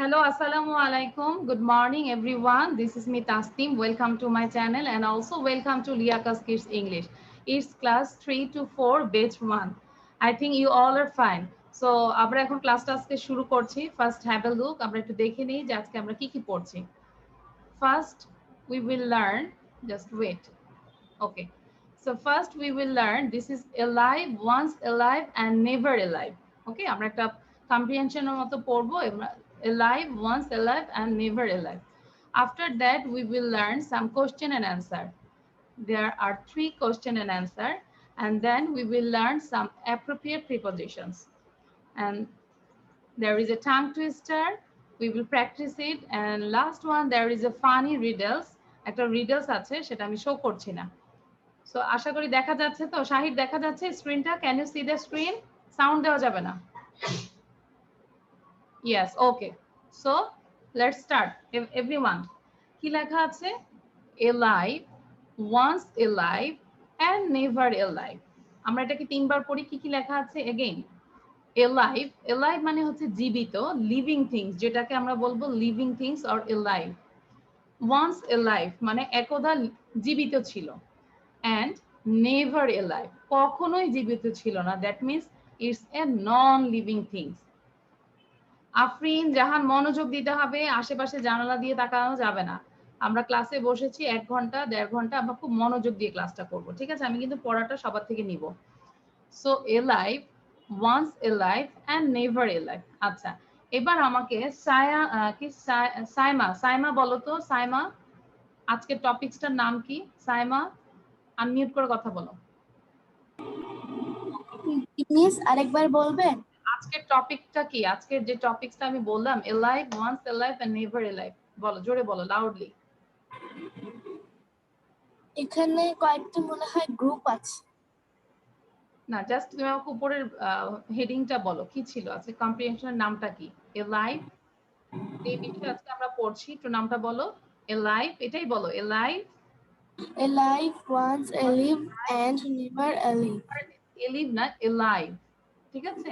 Hello, assalamu alaikum. Good morning, everyone. This is me, Tasnim. Welcome to my channel and also welcome to Liakas Kids English. It's class 3 to 4, batch 1. I think you all are fine. So, আমরা এখন ক্লাসটা আজকে শুরু করছি. First have a look. আমরা একটু দেখে নেই যে আজকে আমরা কি কি পড়ছি. First, we will learn. Just wait. Okay. So first we will learn this is alive, once alive and never alive. Okay, আমরা একটা comprehension-এর মতো পড়বো alive, once alive and never alive. After that we will learn some question and answer. There are 3 question and answer, and then we will learn some appropriate prepositions. And there is a tongue twister. We will practice it, and last one there is a funny riddles. একটা riddles আছে সেটা আমি show করছি না। So আশা করি দেখা যাচ্ছে তো শাহিদ দেখা যাচ্ছে স্ক্রিনটা can you see the screen sound দেওয়া যাবে না yes okay so let's start everyone কি লেখা আছে alive once alive and never alive আমরা এটাকে তিনবার পড়ি কি কি লেখা আছে এগেইন এলাইভ এলাইভ মানে হচ্ছে জীবিত লিভিং থিংস যেটাকে আমরা বলবো living things or alive once alive মানে একদা জীবিত ছিল and never alive কখনোই জীবিত ছিল না that means it's a non living things Afrin জাহান মনোযোগ দিতে হবে আশেপাশে জানালা দিয়ে তাকানো যাবে না আমরা ক্লাসে বসেছি 1 ঘন্টা 1.5 ঘন্টা আমরা খুব মনোযোগ দিয়ে ক্লাসটা করব ঠিক আছে আমি কিন্তু পড়াটা সবার থেকে নিব so alive once alive and never alive আচ্ছা এবার আমাকে সায়া কি সাইমা সাইমা বলো তো সাইমা আজকের টপিকসটার নাম কি সাইমা আনমিউট করে কথা বলো মিস আরেকবার বলবেন আজকের টপিকটা কি আজকের যে টপিকসটা আমি বললাম alive once alive and never alive বলো জোরে বলো লাউডলি এখানে কয়েকটা মনে হয় গ্রুপ আছে না জাস্ট তুমি আমাকে উপরের হেডিংটা বলো কি ছিল আজকে কম্প্রিহেনশনের নামটা কি এলাইভ এই বিষয়ে আজকে আমরা পড়ছি একটু নামটা বলো এলাইভ এটাই বলো alive alive once alive and never alive alive না এলাইভ ঠিক আছে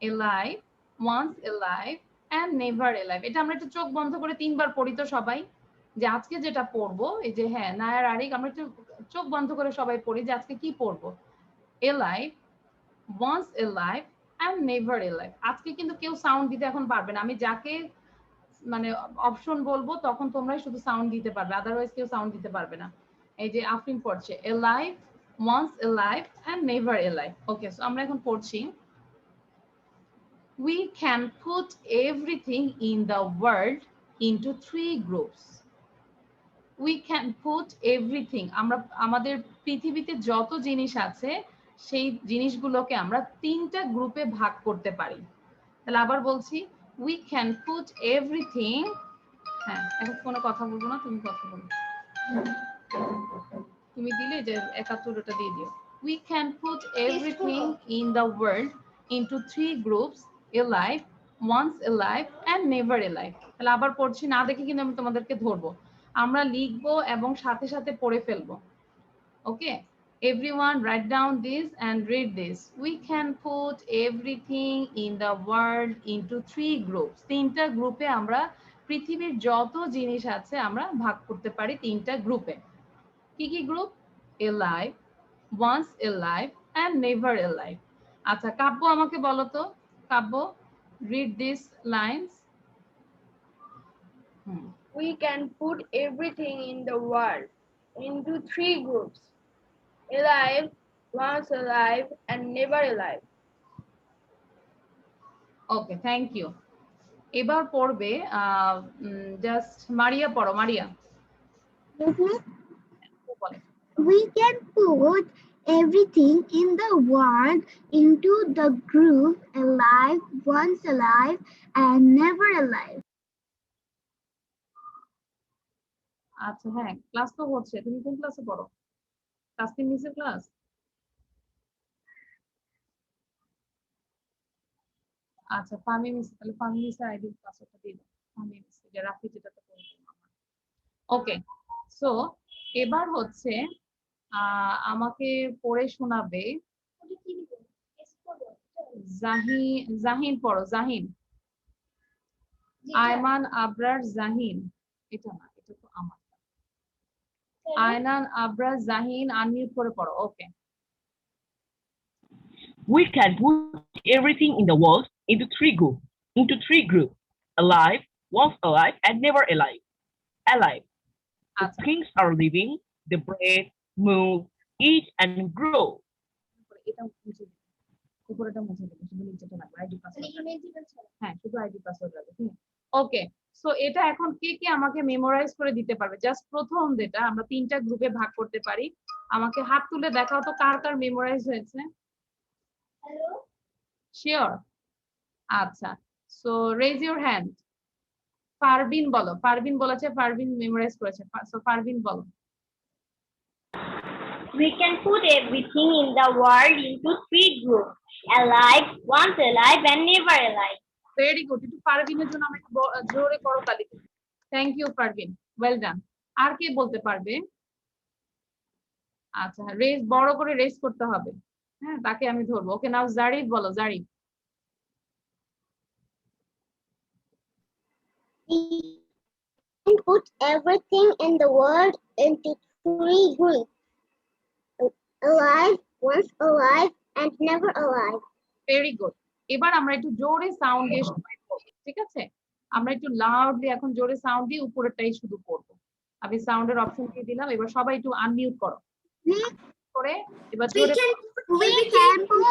alive once alive and never alive এটা আমরা একটু চোখ বন্ধ করে 3 বার পড়ি তো সবাই যে আজকে যেটা পড়বো এই যে হ্যাঁ নায়ার আরিক আমরা একটু চোখ বন্ধ করে সবাই পড়ি যে আজকে কি পড়বো alive once alive and never alive আজকে কিন্তু কেউ সাউন্ড দিতে এখন পারবে না আমি যাকে মানে অপশন বলবো তখন তোমরাই শুধু সাউন্ড দিতে পারবে আদারওয়াইজ কেউ সাউন্ড দিতে পারবে না এই যে আফরিন পড়ছে alive once alive and never alive okay so আমরা এখন পড়ছি we can put everything in the world into 3 groups we can put everything আমরা আমাদের পৃথিবীতে যত জিনিস আছে সেই জিনিসগুলোকে আমরা 3টা গ্রুপে ভাগ করতে পারি তাহলে আবার বলছি we can put everything হ্যাঁ এখন কোনো কথা বলবো না তুমি কথা বলো তুমি দিলে যে 71 ওটা দিয়ে দিও we can put everything in the world into 3 groups alive once alive and never alive তাহলে আবার পড়ছি না দেখে কিন্তু আমি তোমাদেরকে ধরবো আমরা লিখবো এবং সাথে সাথে পড়ে ফেলবো ওকে everyone write down this and read this we can put everything in the world into 3 groups 3টা গ্রুপে আমরা পৃথিবীর যত জিনিস আছে আমরা ভাগ করতে পারি 3টা গ্রুপে কি কি group alive once alive and never alive আচ্ছা কাব্য আমাকে বলো তো কাব্য read these lines We can put everything in the world into 3 groups alive, once alive, and never alive. Okay, thank you. এবার পড়বে জাস্ট মারিয়া পড়ো মারিয়া We can put everything in the world into the group alive, once alive, and never alive. আচ্ছা হ্যাঁ class তো হচ্ছে তুমি কোন ক্লাসে পড়ো ক্লাস 3 মিসের ক্লাস আচ্ছা ফামি মিস তাহলে ফামি মিসের আইডি পাসওয়ার্ডটা দিয়ে দাও ফামি মিস যে রাফি যেটাতে পড়বে ওকে সো এবার হচ্ছে আমাকে পড়ে শোনাবে জাহিন পড়ো জাহিন আয়মান আবরার জাহিন, এটা না, এটা তো আমার। আয়নান আবরার জাহিন আনমিউট করে পড়ো। ওকে। We can put everything in the world into three groups. Alive, once alive, and never alive. Alive. The আচ্ছা, things are living, they breathe, move, eat, and grow. এটা মুছে দিই, উপরেটা মুছে দিই, শুধু নিচেটা লাগবে, আইডি পাসওয়ার্ড। হ্যাঁ, শুধু আইডি পাসওয়ার্ড লাগবে। ওকে, সো এটা এখন কে কে আমাকে মেমোরাইজ করে দিতে পারবে? জাস্ট প্রথম যেটা আমরা তিনটা গ্রুপে ভাগ করতে পারি, আমাকে হাত তুলে দেখাও তো কার কার মেমোরাইজ হয়েছে। শিওর? আচ্ছা, so raise your hand. Parvin বলো, পারভিন বলেছে, পারভিন মেমোরাইজ করেছে। সো পারভিন বলো। We can put everything in the world into three groups. Alive, once alive, and never alive. Very good. একটু পারভিনের জন্য আমরা একটু জোরে করো তালি। Thank you Parvin, well done. আর কে বলতে পারবে? আচ্ছা, রেস বড় করে রেস করতে হবে। হ্যাঁ, তাকে আমি ধরবো। ওকে, নাও জারিফ বলো, Zarif. We can put everything in the world into three groups. Alive, once alive, and never alive. Very good. এবার আমরা একটু জোরে সাউন্ড দিয়ে সবাই পড়বো, ঠিক আছে? আমরা একটু লাউডলি এখন জোরে সাউন্ড দিয়ে উপরেরটাই শুধু পড়বো। আমি সাউন্ডের অপশন দিয়ে দিলাম, এবার সবাই একটু আনমিউট করো করে এবার জোরে। We can put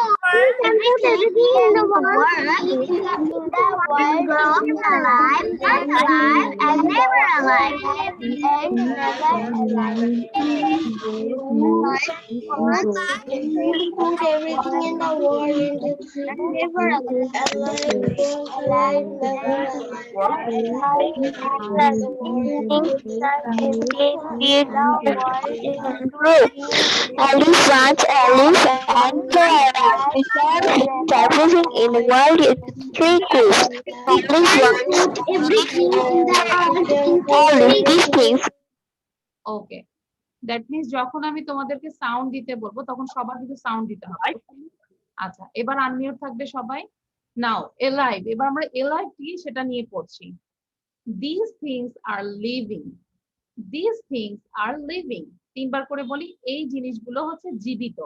everything in the world into groups. Alive, once alive, and never alive. We put everything in the world into never alive, never Alice once Alice and we can put everything in the world into three groups. Alice once everything in the world all these things. Okay, that means যখন আমি তোমাদেরকে sound দিতে বলবো তখন সবার কিন্তু sound দিতে হবে। আচ্ছা, এবার আনমিউট থাকবে সবাই। নাও এলাইভ, এবার আমরা এলাইভ কি সেটা নিয়ে পড়ছি। These things are living. These things are living. তিনবার করে বলি, এই জিনিসগুলো হচ্ছে জীবিত।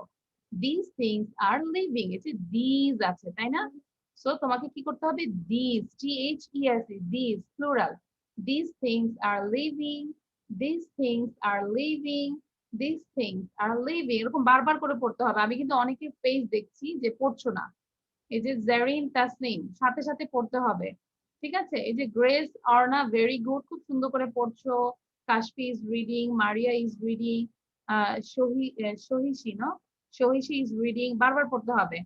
These things are living. এই যে these আছে, তাই না? সো তোমাকে কি করতে হবে? These, THESE, these plural. These things are living. These things are living. These things are living. এরকম বারবার করে পড়তে হবে। আমি কিন্তু অনেকের পেজ দেখছি যে পড়ছো না। এই যে জারিন তাসনিম, সাথে সাথে পড়তে হবে, ঠিক আছে? এই যে গ্রেস অর্ণা, ভেরি গুড, খুব সুন্দর করে পড়ছো। Kashfi is reading, Maria is reading, Sahishi no, Sahishi is reading, বারবার পড়তে হবে।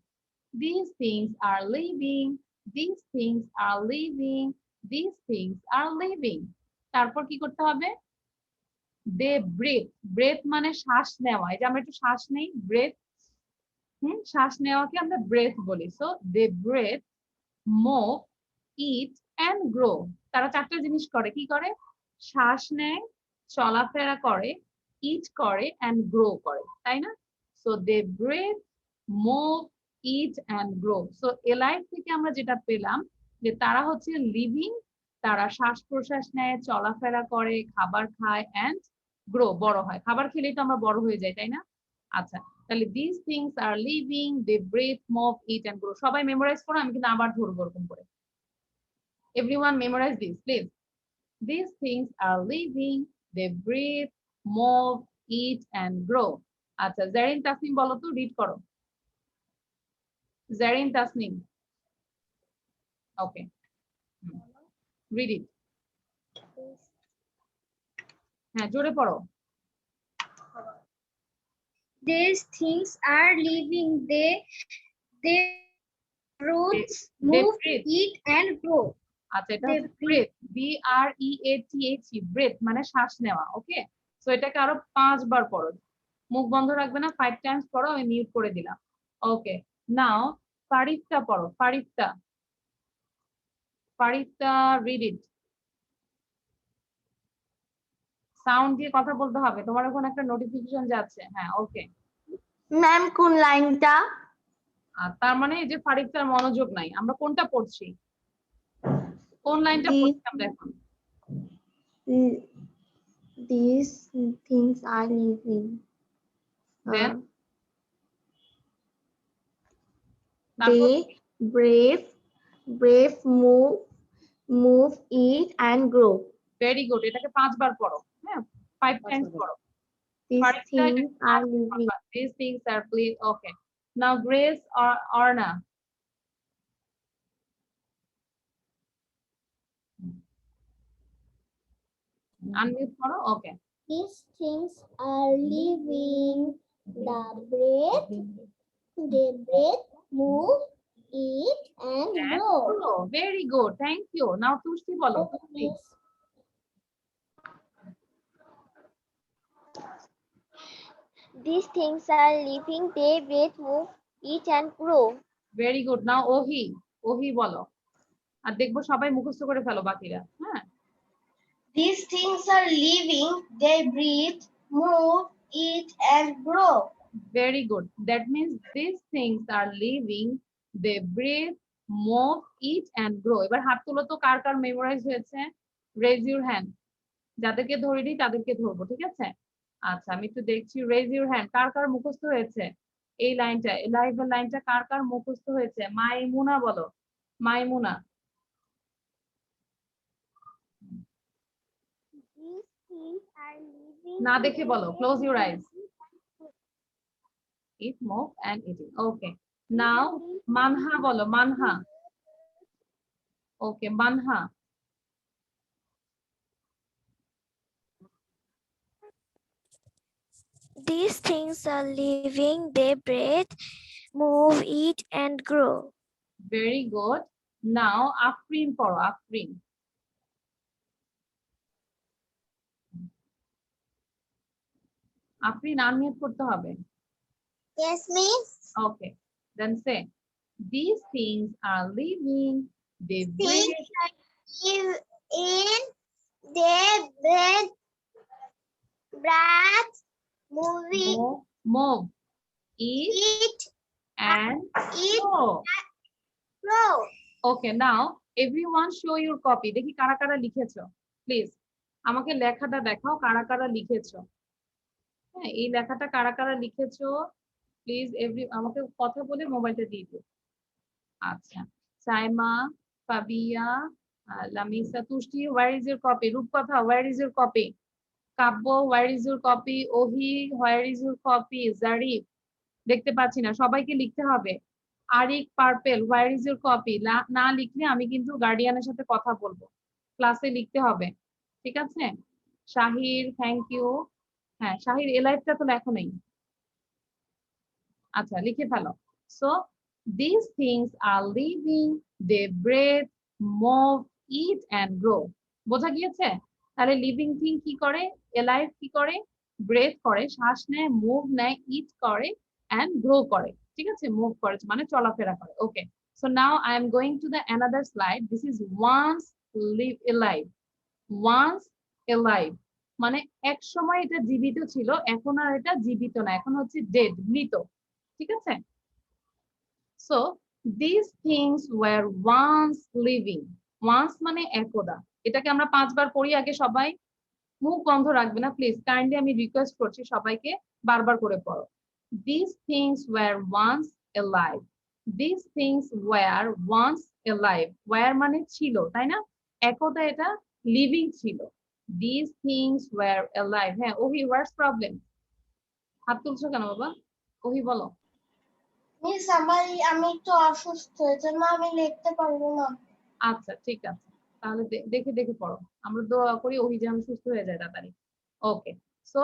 These things are living. These things are living. These things are living. তারপর কি করতে হবে? They breathe. Breath মানে শ্বাস নেওয়া। এই যে আমরা একটু শ্বাস নেই, breath। শ্বাস নেওয়াকে আমরা ব্রেথ বলি। So they breathe, move, eat and grow. তারা চারটা জিনিস করে। কি করে? শ্বাস নেয়, চলাফেরা করে, ইট করে এন্ড গ্রো করে, তাই না? So they breathe, move, eat and grow. So alive থেকে আমরা যেটা পেলাম যে তারা হচ্ছে লিভিং, তারা শ্বাস প্রশ্বাস নেয়, চলাফেরা করে, খাবার খায় এন্ড গ্রো, বড় হয়। খাবার খেলেই তো আমরা বড় হয়ে যাই, তাই না? আচ্ছা, তাহলে these things are living, they breathe, move, eat and grow. সবাই মেমোরাইজ করো, আমি কিন্তু আবার ধরবো এরকম করে। Everyone memorize this, please. These things are living, they breathe, move, eat and grow. আচ্ছা, জারিন তাসনিম বলো তো, রিড করো। জারিন তাসনিম, ওকে, রিড ইট। হ্যাঁ, জোরে পড়ো। These things are living. They roots, They move, breathe. eat, and grow. আচ্ছা, এটা They হচ্ছে ব্রেথ, BREATHE, ব্রেথ মানে শ্বাস নেওয়া। ওকে, সো এটাকে আরো 5 বার পড়ো, মুখ বন্ধ রাখবে না, 5 টাইমস পড়ো। আমি মিউট করে দিলাম। ওকে, নাও ফারিফতা পড়ো, ফারিফতা, ফারিফতা রিড ইট। সাউন্ড দিয়ে কথা বলতে হবে, তোমার এখন একটা নোটিফিকেশন যাচ্ছে। হ্যাঁ, ওকে ম্যাম কোন লাইনটা? তার মানে এই যে ফারিফতার মনোযোগ নাই, আমরা কোনটা পড়ছি? কোন লাইনটা পড়ছি আমরা এখন? These things are living. Then? They brave, move, eat, and grow. Very good, এটাকে 5 বার পড়ো। হ্যাঁ, 5 টাইমস পড়ো। These things are living. These things are please. Okay. Now Grace or Arna. Unmute করো। Okay. These things are living. They breathe, move, eat, and grow. Oh, very good. Thank you. Now Tushti বলো। These things are living. They breathe, move, eat, and grow. Very good. Now Ohi. Ohi বলো। আর দেখবো সবাই মুখস্থ করে ফেলো বাকিরা। হ্যাঁ। These things are living. They breathe, move, eat, and grow. Very good. That means these things are living. They breathe, move, eat, and grow. এবার হাত তুলো তো কার কার মেমোরাইজ হয়েছে। Raise your hand. যাদেরকে ধরিনি তাদেরকে ধরবো, ঠিক আছে? আচ্ছা, আমি একটু দেখছি। Raise your hand. কার কার মুখস্থ হয়েছে এই লাইনটা? এই লাইভের লাইনটা কার কার মুখস্থ হয়েছে? মাইমুনা বলো। মাইমুনা। These things are living. না দেখে বলো। Close your eyes. Eat, move, and eating. Okay. Now Manha bolo. Manha. Okay, Manha. These things are living. They breathe, move, eat, and grow. Very good. Now Afrin poro. Afrin. Afrin unmute করতে হবে। Yes, miss. Okay. Then say, these things are living. They breathe. Live in. They breathe, moving, Move. Eat eat, and eat, grow. grow. Okay, now everyone show your copy. দেখি কারা কারা লিখেছো। Please আমাকে লেখাটা দেখাও কারা কারা লিখেছো। হ্যাঁ, এই লেখাটা কারা কারা লিখেছো প্লিজ আমাকে কথা বলে মোবাইলটা দিয়ে দিও। আচ্ছা, Saima, Fabia, Lamisa, Tushti, where is your copy? Rupkatha, where is your copy? Kabya, where is your copy? Ohi, where is your copy? Jarif, দেখতে পাচ্ছি না, সবাইকে লিখতে হবে। Arik, purple, where is your copy? না লিখলে আমি কিন্তু গার্ডিয়ানের সাথে কথা বলবো। ক্লাসে লিখতে হবে, ঠিক আছে? Shahir, thank you. হ্যাঁ, শাহির এ লাইফটা তো লেখো নেই। আচ্ছা, লিখে ফেলো। So these things are living, they breathe, move, eat and grow. বোঝা গিয়েছে? তাহলে লিভিং থিং কি করে? এলাইভ কি করে? ব্রেথ করে, শ্বাস নেয়, মুভ নেয়, ইট করে and grow করে। ঠিক আছে? মুভ করে মানে চলাফেরা করে। Okay, so now I am going to the another slide. This is once live alive. once alive মানে এক সময় এটা জীবিত ছিল, এখন আর এটা জীবিত না, এখন হচ্ছে ডেড, মৃত। ঠিক আছে? So these things were once living. once মানে একদা। এটাকে আমরা 5 বার পড়ি আগে সবাই। মুখ বন্ধ রাখবে না প্লিজ, কাইন্ডলি আমি রিকোয়েস্ট করছি সবাইকে বারবার করে পড়ো। These things were once alive. These things were once alive. Were মানে ছিল, তাই না? একদা এটা লিভিং ছিল। These things were alive. হ্যাঁ, ওহি, what's problem? হাত তুলছো কেন বাবা? ওহি বলো। মিস আমি একটু অসুস্থ, এজন্য আমি লিখতে পারবো না। আচ্ছা, ঠিক আছে, তাহলে দেখে দেখে পড়ো। আমরা দোয়া করি ওহি যেন সুস্থ হয়ে যায় তাড়াতাড়ি। ওকে, so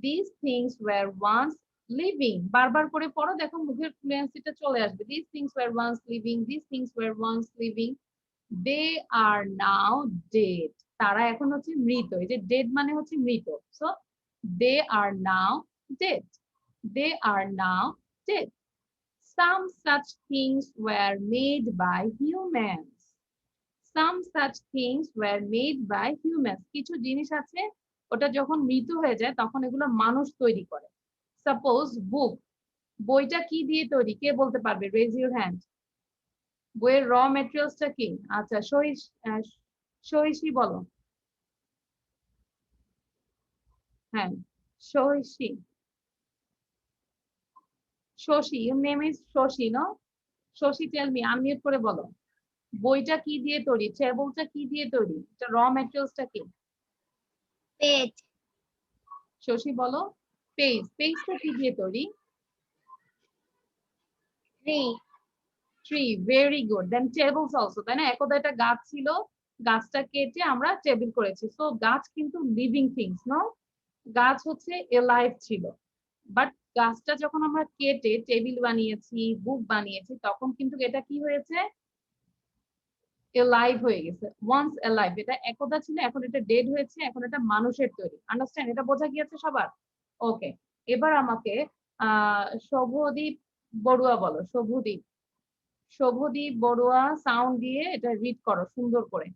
these things were once living. বারবার করে পড়ো, দেখো মুখের ফ্লুয়েন্সিটা চলে আসবে। These things were once living. These things were once living. They are now dead. তারা এখন হচ্ছে মৃত। এই যে ডেড মানে হচ্ছে মৃত। So they are now dead. They are now dead. Some such things were made by humans. Some such things were made by humans. কিছু জিনিস আছে ওটা যখন মৃত হয়ে যায় তখন এগুলো মানুষ তৈরি করে। সাপোজ বুক, বইটা কি দিয়ে তৈরি কে বলতে পারবে? Raise your hand. বইয়ের র ম্যাটেরিয়ালসটা কি? আচ্ছা, সহিষ্ণু বলো। হ্যাঁ, সহিষ্ণু। Shashi, your name is Shashi, no? Shashi, tell me, unmute করে বলো। বইটা কি দিয়ে তৈরি? টেবিলটা কি দিয়ে তৈরি? এটা র ম্যাটেরিয়ালসটা কি? পেজ, শশী বলো। পেজ, পেজটা কি দিয়ে তৈরি? Tree, tree, very good. Then tables also, তাই না? একদা একটা গাছ ছিল, গাছটা কেটে আমরা টেবিল করেছি। সো গাছ কিন্তু লিভিং থিংস, নো? গাছ হচ্ছে এলাইভ ছিল, বাট গাছটা যখন আমরা কেটে টেবিল বানিয়েছি, বুক বানিয়েছি, তখন কিন্তু এটা কি হয়েছে? এলাইভ হয়ে গেছে। ওয়ান্স এলাইভ, এটা একদা ছিল, এখন এটা ডেড হয়েছে, এখন এটা মানুষের তৈরি। আন্ডারস্ট্যান্ড? এটা বোঝা গিয়েছে সবার? ওকে, এবার আমাকে শুভদীপ বড়ুয়া বলো। শুভদীপ, শুভদীপ বড়ুয়া সাউন্ড দিয়ে এটা রিড করো সুন্দর করে।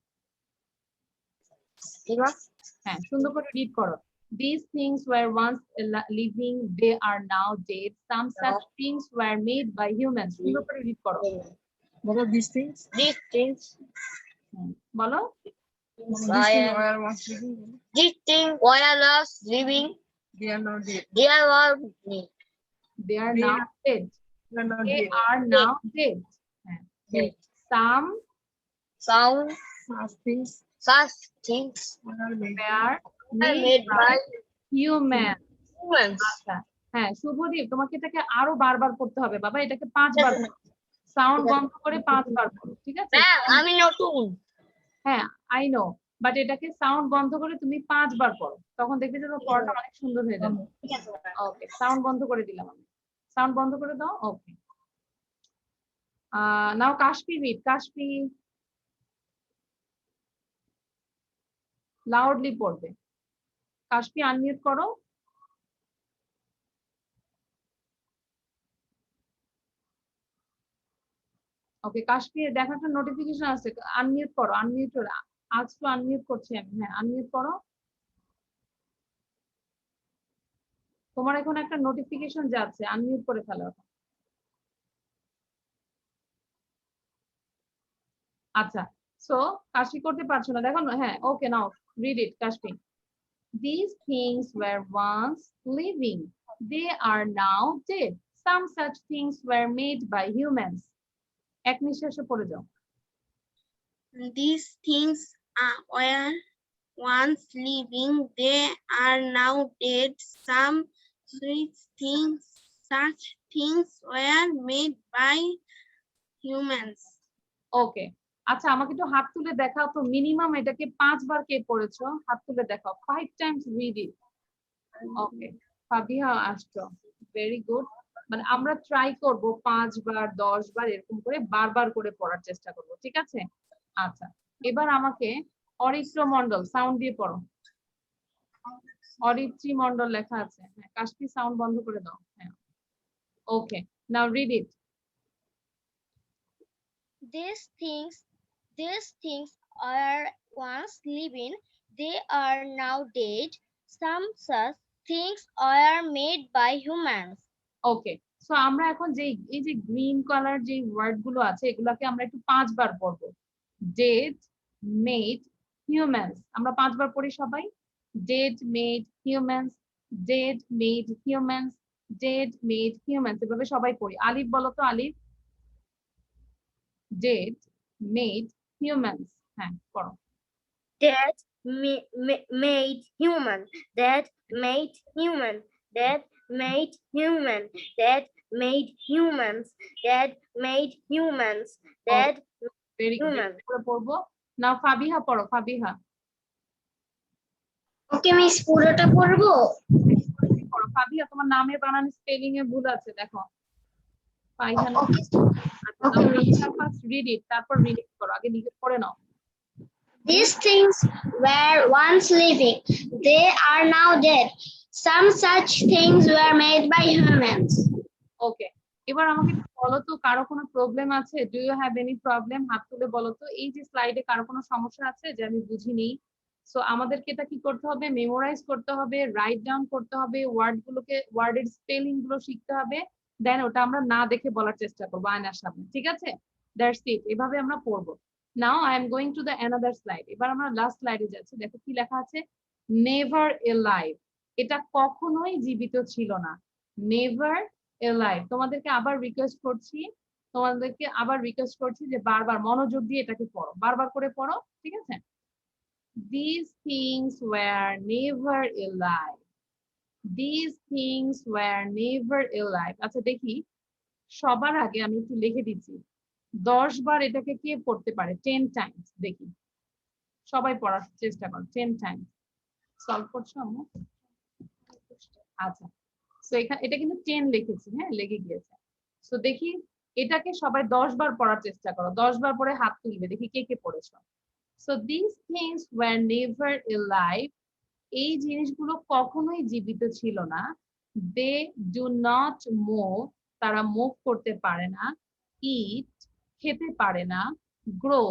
হ্যাঁ, সুন্দর করে রিড করো। These things were once living, they are now dead. Some such things were made by humans. সুন্দর করে রিড করো। What are these things? these things, বলো। These things were once living. these things were lost living, They are now dead. they are They are now dead. They are now They dead. are now dead. হ্যাঁ। Dead. Some sound, Such things such things were made. were are made made by by humans. humans. আচ্ছা, হ্যাঁ শুভদীপ, তোমাকে এটাকে আরো বারবার করতে হবে বাবা, এটাকে 5 বার করো। সাউন্ড বন্ধ করে 5 বার করো, ঠিক আছে? ম্যাম, আমি নতুন। হ্যাঁ, আই নো, বাট এটাকে সাউন্ড বন্ধ করে তুমি 5 বার পড়ো, তখন দেখবে যে তোমার পড়াটা অনেক সুন্দর হয়ে যাবে। ওকে, সাউন্ড বন্ধ করে দিলাম আমি। সাউন্ড বন্ধ করে দাও। ওকে, নাও কাশপি রিড। কাশপি লাউডলি পড়বে। কাশপি আনমিউট করো। ওকে, কাশপি দেখো একটা নোটিফিকেশন আছে, আনমিউট করো। আনমিউট করো, আজ তো আনমিউট করছি আমি। হ্যাঁ, আনমিউট করো। তোমার এখন একটা নোটিফিকেশন যাচ্ছে, আনমিউট করে ফেলো। আচ্ছা, সো কাশপি করতে পারছো না, দেখো না? হ্যাঁ, okay, now read it Kashfi. These things were once living, they are now dead. Some such things were made by humans. এক নিঃশ্বাসে পড়ে যাও। These things were once living, they are now dead. Some such things were made by humans. ওকে, আচ্ছা আমাকে একটু হাত তুলে দেখাও তো, মিনিমাম এটাকে 5 বার কে পড়েছো? হাত তুলে দেখাও। 5 টাইমস রিড ইট। ওকে, ফাবিহা আসছো, ভেরি গুড। মানে আমরা ট্রাই করব 5 বার 10 বার এরকম করে বারবার করে পড়ার চেষ্টা করব, ঠিক আছে? আচ্ছা, এবার আমাকে অরিত্র মণ্ডল সাউন্ড দিয়ে পড়ো। অরিত্রী মণ্ডল লেখা আছে। হ্যাঁ, কাশপি সাউন্ড বন্ধ করে দাও। হ্যাঁ, okay, now read it. These things are once living, they are now dead. Some such things are made by humans. Okay, so আমরা এখন যে এই যে গ্রিন কালার যে ওয়ার্ড গুলো আছে, এগুলাকে আমরা একটু 5 বার পড়বো। Dead, made, humans. আমরা 5 বার পড়ি সবাই। Dead, made, humans, dead, made, humans, dead, made, humans, এভাবে সবাই পড়ি। আলিফ বলো তো, আলিফ। Dead, made, humans. হ্যাঁ, পড়ো। That made human. That made human. That made human. That made humans. That made humans. That very good, human. পড়বো। নাও ফাবিহা পড়ো, ফাবিহা। ওকে miss, পুরোটা পড়বো? পড়ো ফাবিহা, তোমার নামের বানান স্পেলিং এ ভুল আছে, দেখো। ফাইহান, ফার্স্ট রিড ইট, তারপর রিড করো। আগে নিজে পড়ে নাও। These things were once living, they are now dead. Some such things were made by humans. ওকে, এবার আমাকে একটু বলো তো, কারো কোনো প্রবলেম আছে? Do you have any problem? হাত তুলে বলো তো। এই যে স্লাইডে কারো কোনো সমস্যা আছে যে আমি বুঝিনি? সো আমাদেরকে এটা কি করতে হবে? মেমোরাইজ করতে হবে, রাইট ডাউন করতে হবে, ওয়ার্ড গুলোকে, ওয়ার্ডের স্পেলিং গুলো শিখতে হবে, দেন ওটা আমরা না দেখে বলার চেষ্টা করবো আয়নার সামনে, ঠিক আছে? দ্যাটস ইট, এভাবে আমরা পড়বো। Now I am going to the another slide. এবার আমরা লাস্ট স্লাইডে যাচ্ছি। দেখো কি লেখা আছে, নেভার এলাইভ, এটা কখনোই জীবিত ছিল না। Never alive. তোমাদেরকে আবার রিকোয়েস্ট করছি যে বারবার মনোযোগ দিয়ে এটাকে পড়ো, বারবার করে পড়ো, ঠিক আছে? These things were never alive. These things were never alive. আচ্ছা দেখি, সবার আগে আমি একটু লিখে দিচ্ছি 10 বার এটাকে কে পড়তে পারে, 10 টাইমস। দেখি সবাই পড়ার চেষ্টা করো 10 টাইমস। সলভ করছো আম্মু? আচ্ছা, সো এটা কিন্তু 10 লিখেছি, হ্যাঁ লেগে গিয়েছে। সো দেখি এটাকে সবাই 10 বার পড়ার চেষ্টা করো, 10 বার পরে হাত তুলবে, দেখি কে কে পড়েছো। So these things were never alive. এই জিনিসগুলো কখনোই জীবিত ছিল না। They do not move, তারা মুভ করতে পারে না। Eat, খেতে পারে না। Grow,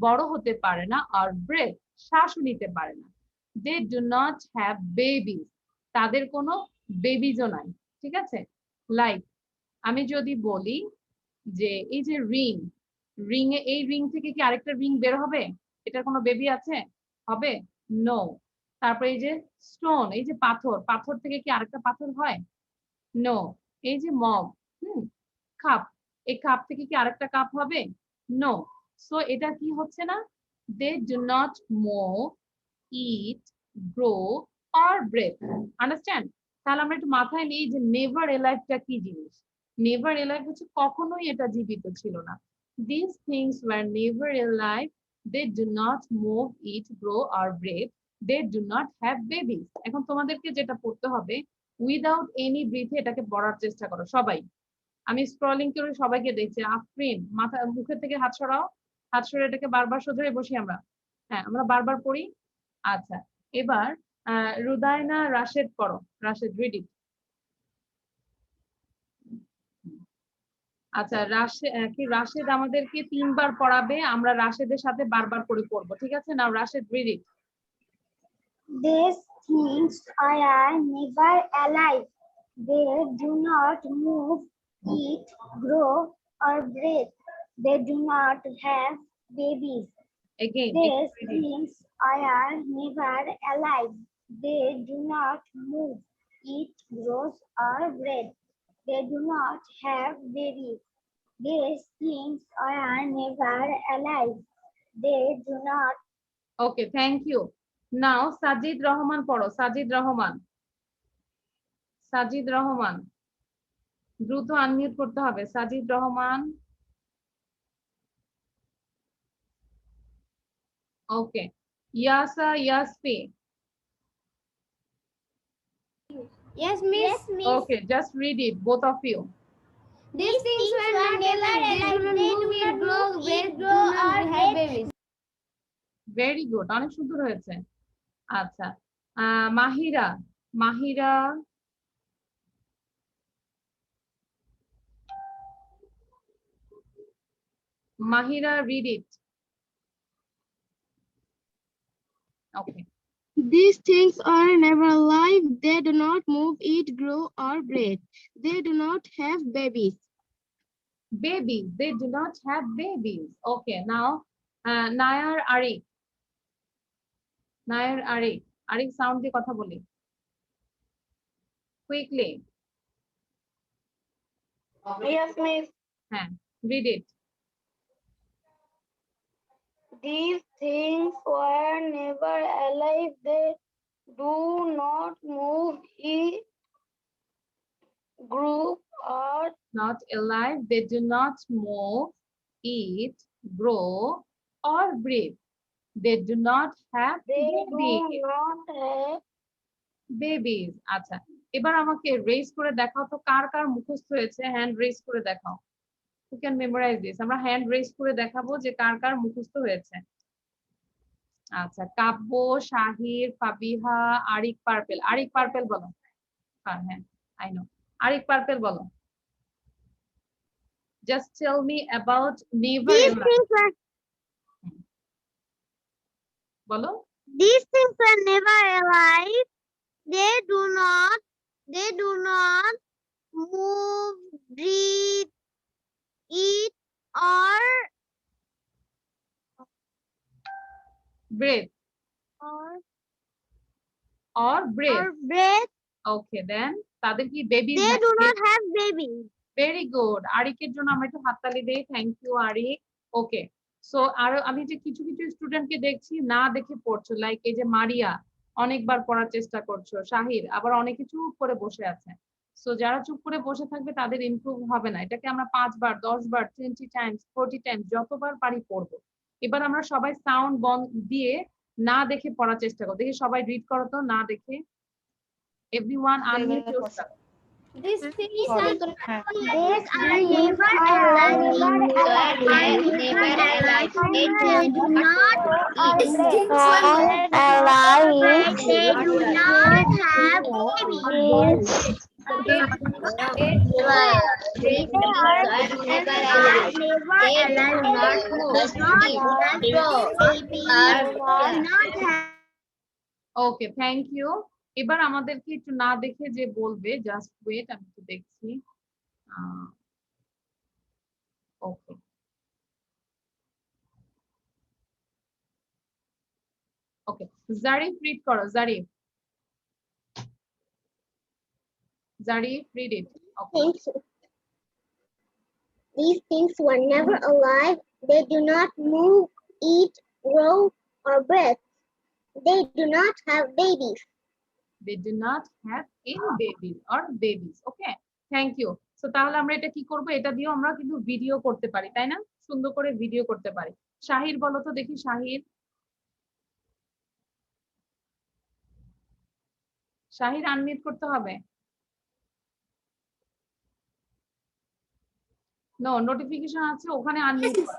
বড় হতে পারে না। আর breathe, শ্বাসও নিতে পারে না। They do not have babies, তাদের কোনো বেবিজও নাই, ঠিক আছে? লাইক আমি যদি বলি যে এই যে রিং এই রিং থেকে কি আরেকটা রিং বের হবে? এটার কোনো বেবি আছে? হবে? নো। তারপরে এই যে স্টোন, এই যে পাথর থেকে কি আরেকটা পাথর হয়? নো। এই যে মগ, কাপ, এই কাপ থেকে কি আরেকটা কাপ হবে? নো। সো এটা কি হচ্ছে না? They do not move, eat, grow or breathe. Understand? তাহলে আমরা একটু মাথায় নিই যে নেভার এলাইভটা কি জিনিস। নেভার এলাইভ হচ্ছে কখনোই এটা জীবিত ছিল না। These things were never alive. They do not move, eat, grow or breathe. They do not have babies. এখন তোমাদেরকে যেটা পড়তে হবে, উইদাউট এনি ব্রিথে এটাকে পড়ার চেষ্টা করো সবাই। আমি স্ক্রলিং করে সবাইকে দেখছি। আফরিন, মুখের থেকে হাত সরাও, হাত সরে এটাকে বারবার সোজা হয়ে বসি আমরা। হ্যাঁ, আমরা বারবার পড়ি। আচ্ছা, এবার রুদায়না রাশেদ পড়ো। রাশেদ, রিড ইট। আচ্ছা, রাশেদ আমাদেরকে 3 বার পড়াবে, আমরা রাশেদের সাথে বারবার করে পড়বো, ঠিক আছে? Now Rashed, read it. These things are never alive. They do not move, eat, grow, or breathe. They do not have babies. Again, These things are never alive. They do not move, eat, grow, or breathe. They do not have babies. These things are never alive. They do not. Okay, thank you. Now Sajid Rahman পড়ো। সাজিদ রহমান, সাজিদ রহমান, দ্রুত unmute করতে হবে। সাজিদ রহমান। ওকে, ইয়াসা ইয়াসফি। Yes, miss. Okay, just read it, both of you. These things were never alive. They do not grow, or have babies. Very good, অনেক সুন্দর হয়েছে। আচ্ছা, Mahira, Mahira, Mahira, read it. Okay. These things are never alive. They do not move, eat, grow, or breathe. They do not have babies. Babies, they do not have babies. Okay, now Nayar Arik. Nayar Arik. Arik, sound দিয়ে কথা বলি। Quickly. Yes, miss. হ্যাঁ, read it. These things were never alive. They do not move, eat, grow, or Not alive, they do not move, eat, grow, or breathe. They do not have they babies. do not have. Babies. আচ্ছা, এবার আমাকে raise করে দেখাও তো কার কার মুখস্থ হয়েছে। Hand raise করে দেখাও। You can memorize this. আমরা হ্যান্ড রেজ করে দেখাবো যে কার কার মুখস্থ হয়েছে। আচ্ছা, কাব্য, শাহির, ফাবিহা, আরিক পার্পেল। আরিক পার্পেল বলো। হ্যাঁ, I know. আরিক পার্পেল বলো। Just tell me about never alive. বলো। These things are never alive. They do not move, breathe, eat, or breath or breath. breath. Okay, then তাদের কি babies They নাই? do not have babies. Very good. আরিকের জন্য আমরা একটু হাততালি দেই। Thank you Arik. Okay, so আর আমি যে কিছু কিছু স্টুডেন্টকে দেখছি না দেখে পড়ছো, লাইক এই যে মারিয়া অনেকবার পড়ার চেষ্টা করছো, শাহির আবার অনেকে চুপ করে বসে আছে। সো যারা চুপ করে বসে থাকবে তাদের ইমপ্রুভ হবে না। এটাকে আমরা 5 বার 10 বার 20 টাইমস 40 টাইমস যতবার পারি পড়বো। এবার আমরা সবাই সাউন্ড বন্ধ দিয়ে না দেখে পড়ার চেষ্টা করব। দেখি সবাই রিড করো তো না দেখে। Everyone unmute yourself. These things are never alive. They do not alive. They do not have babies. They are never alive. Not have. Okay, thank you. এবার আমাদেরকে একটু না দেখে যে বলবে, জাস্ট ওয়েট, আমি একটু দেখছি। ওকে, ওকে, জারিফ রিড করো। Zarif, Zarif read it. Okay, These things were never alive. They do not move, eat, grow, or breathe. They do not have babies. they do not have any babies or babies. Okay, thank you. So তাহলে আমরা এটা কি করব, এটা দিয়েও আমরা কিন্তু video করতে পারি, তাই না? সুন্দর করে ভিডিও করতে পারি। শাহির বলো তো দেখি, শাহির, শাহির আনমিউট করতে হবে। নো, নোটিফিকেশন আছে ওখানে আনমিউট করো।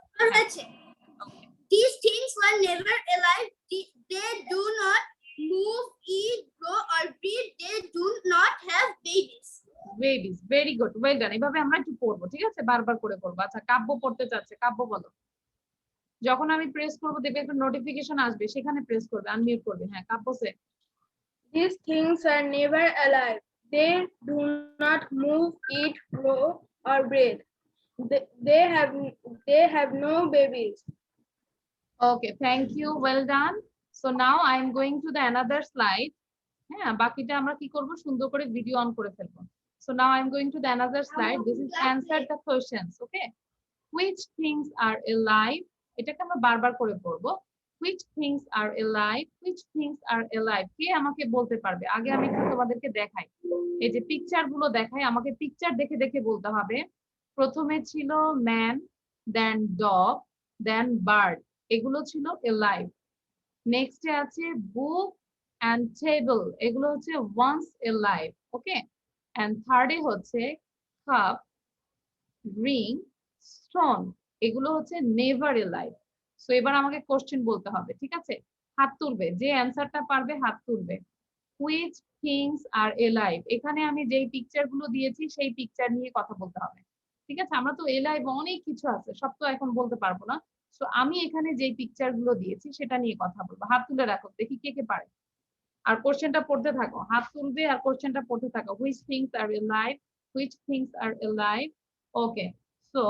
These things were never alive. They do not move, eat, grow, or breathe. They do not have babies. Babies, very good, well ডান। এভাবে আমরা একটু পড়বো, ঠিক আছে? বারবার করে পড়বো। আচ্ছা, কাব্য পড়তে চাচ্ছে, কাব্য বলো। যখন আমি প্রেস করবো দেখবে একটা নোটিফিকেশন আসবে, সেখানে প্রেস করবে, আনমিউট করবে। হ্যাঁ, কাব্য সে। These things are never alive. They do not move, eat, grow, or breathe. They have no babies. Okay, thank you, well done. So now I am going to the another slide. হ্যাঁ, বাকিটা আমরা কি করব, সুন্দর করে video on করে ফেলবো। So now I am going to the another slide. This is answer the questions. Okay, which things are alive? এটাকে আমরা বারবার করে পড়বো। Which things are alive? Which things are alive? কে আমাকে বলতে পারবে? আগে আমি একটু তোমাদেরকে দেখাই। এই যে পিকচার গুলো দেখাই, আমাকে পিকচার দেখে দেখে বলতে হবে। প্রথমে ছিল ম্যান, দেন ডগ, দেন বার্ড, এগুলো ছিল alive. নেক্সটে আছে বুক and table, এগুলো হচ্ছে once alive. ওকে, and থার্ডে হচ্ছে cup, ring, stone, এগুলো হচ্ছে never alive. সো এবার আমাকে কোশ্চেন বলতে হবে, ঠিক আছে? হাত তুলবে, যে অ্যান্সারটা পারবে হাত তুলবে। which things are alive? এখানে আমি যেই পিকচার গুলো দিয়েছি সেই পিকচার নিয়ে কথা বলতে হবে, ঠিক আছে? আমরা তো alive অনেক কিছু আছে, সব তো এখন বলতে পারবো না। সো আমি এখানে যেই পিকচার গুলো দিয়েছি সেটা নিয়ে কথা বলবো। হাত তুলে রাখো, দেখি কে কে পারে। আর কোশ্চেনটা পড়তে থাকো, হাত তুলবে আর কোশ্চেনটা পড়তে থাকো। which things are alive? which things are alive? Okay, so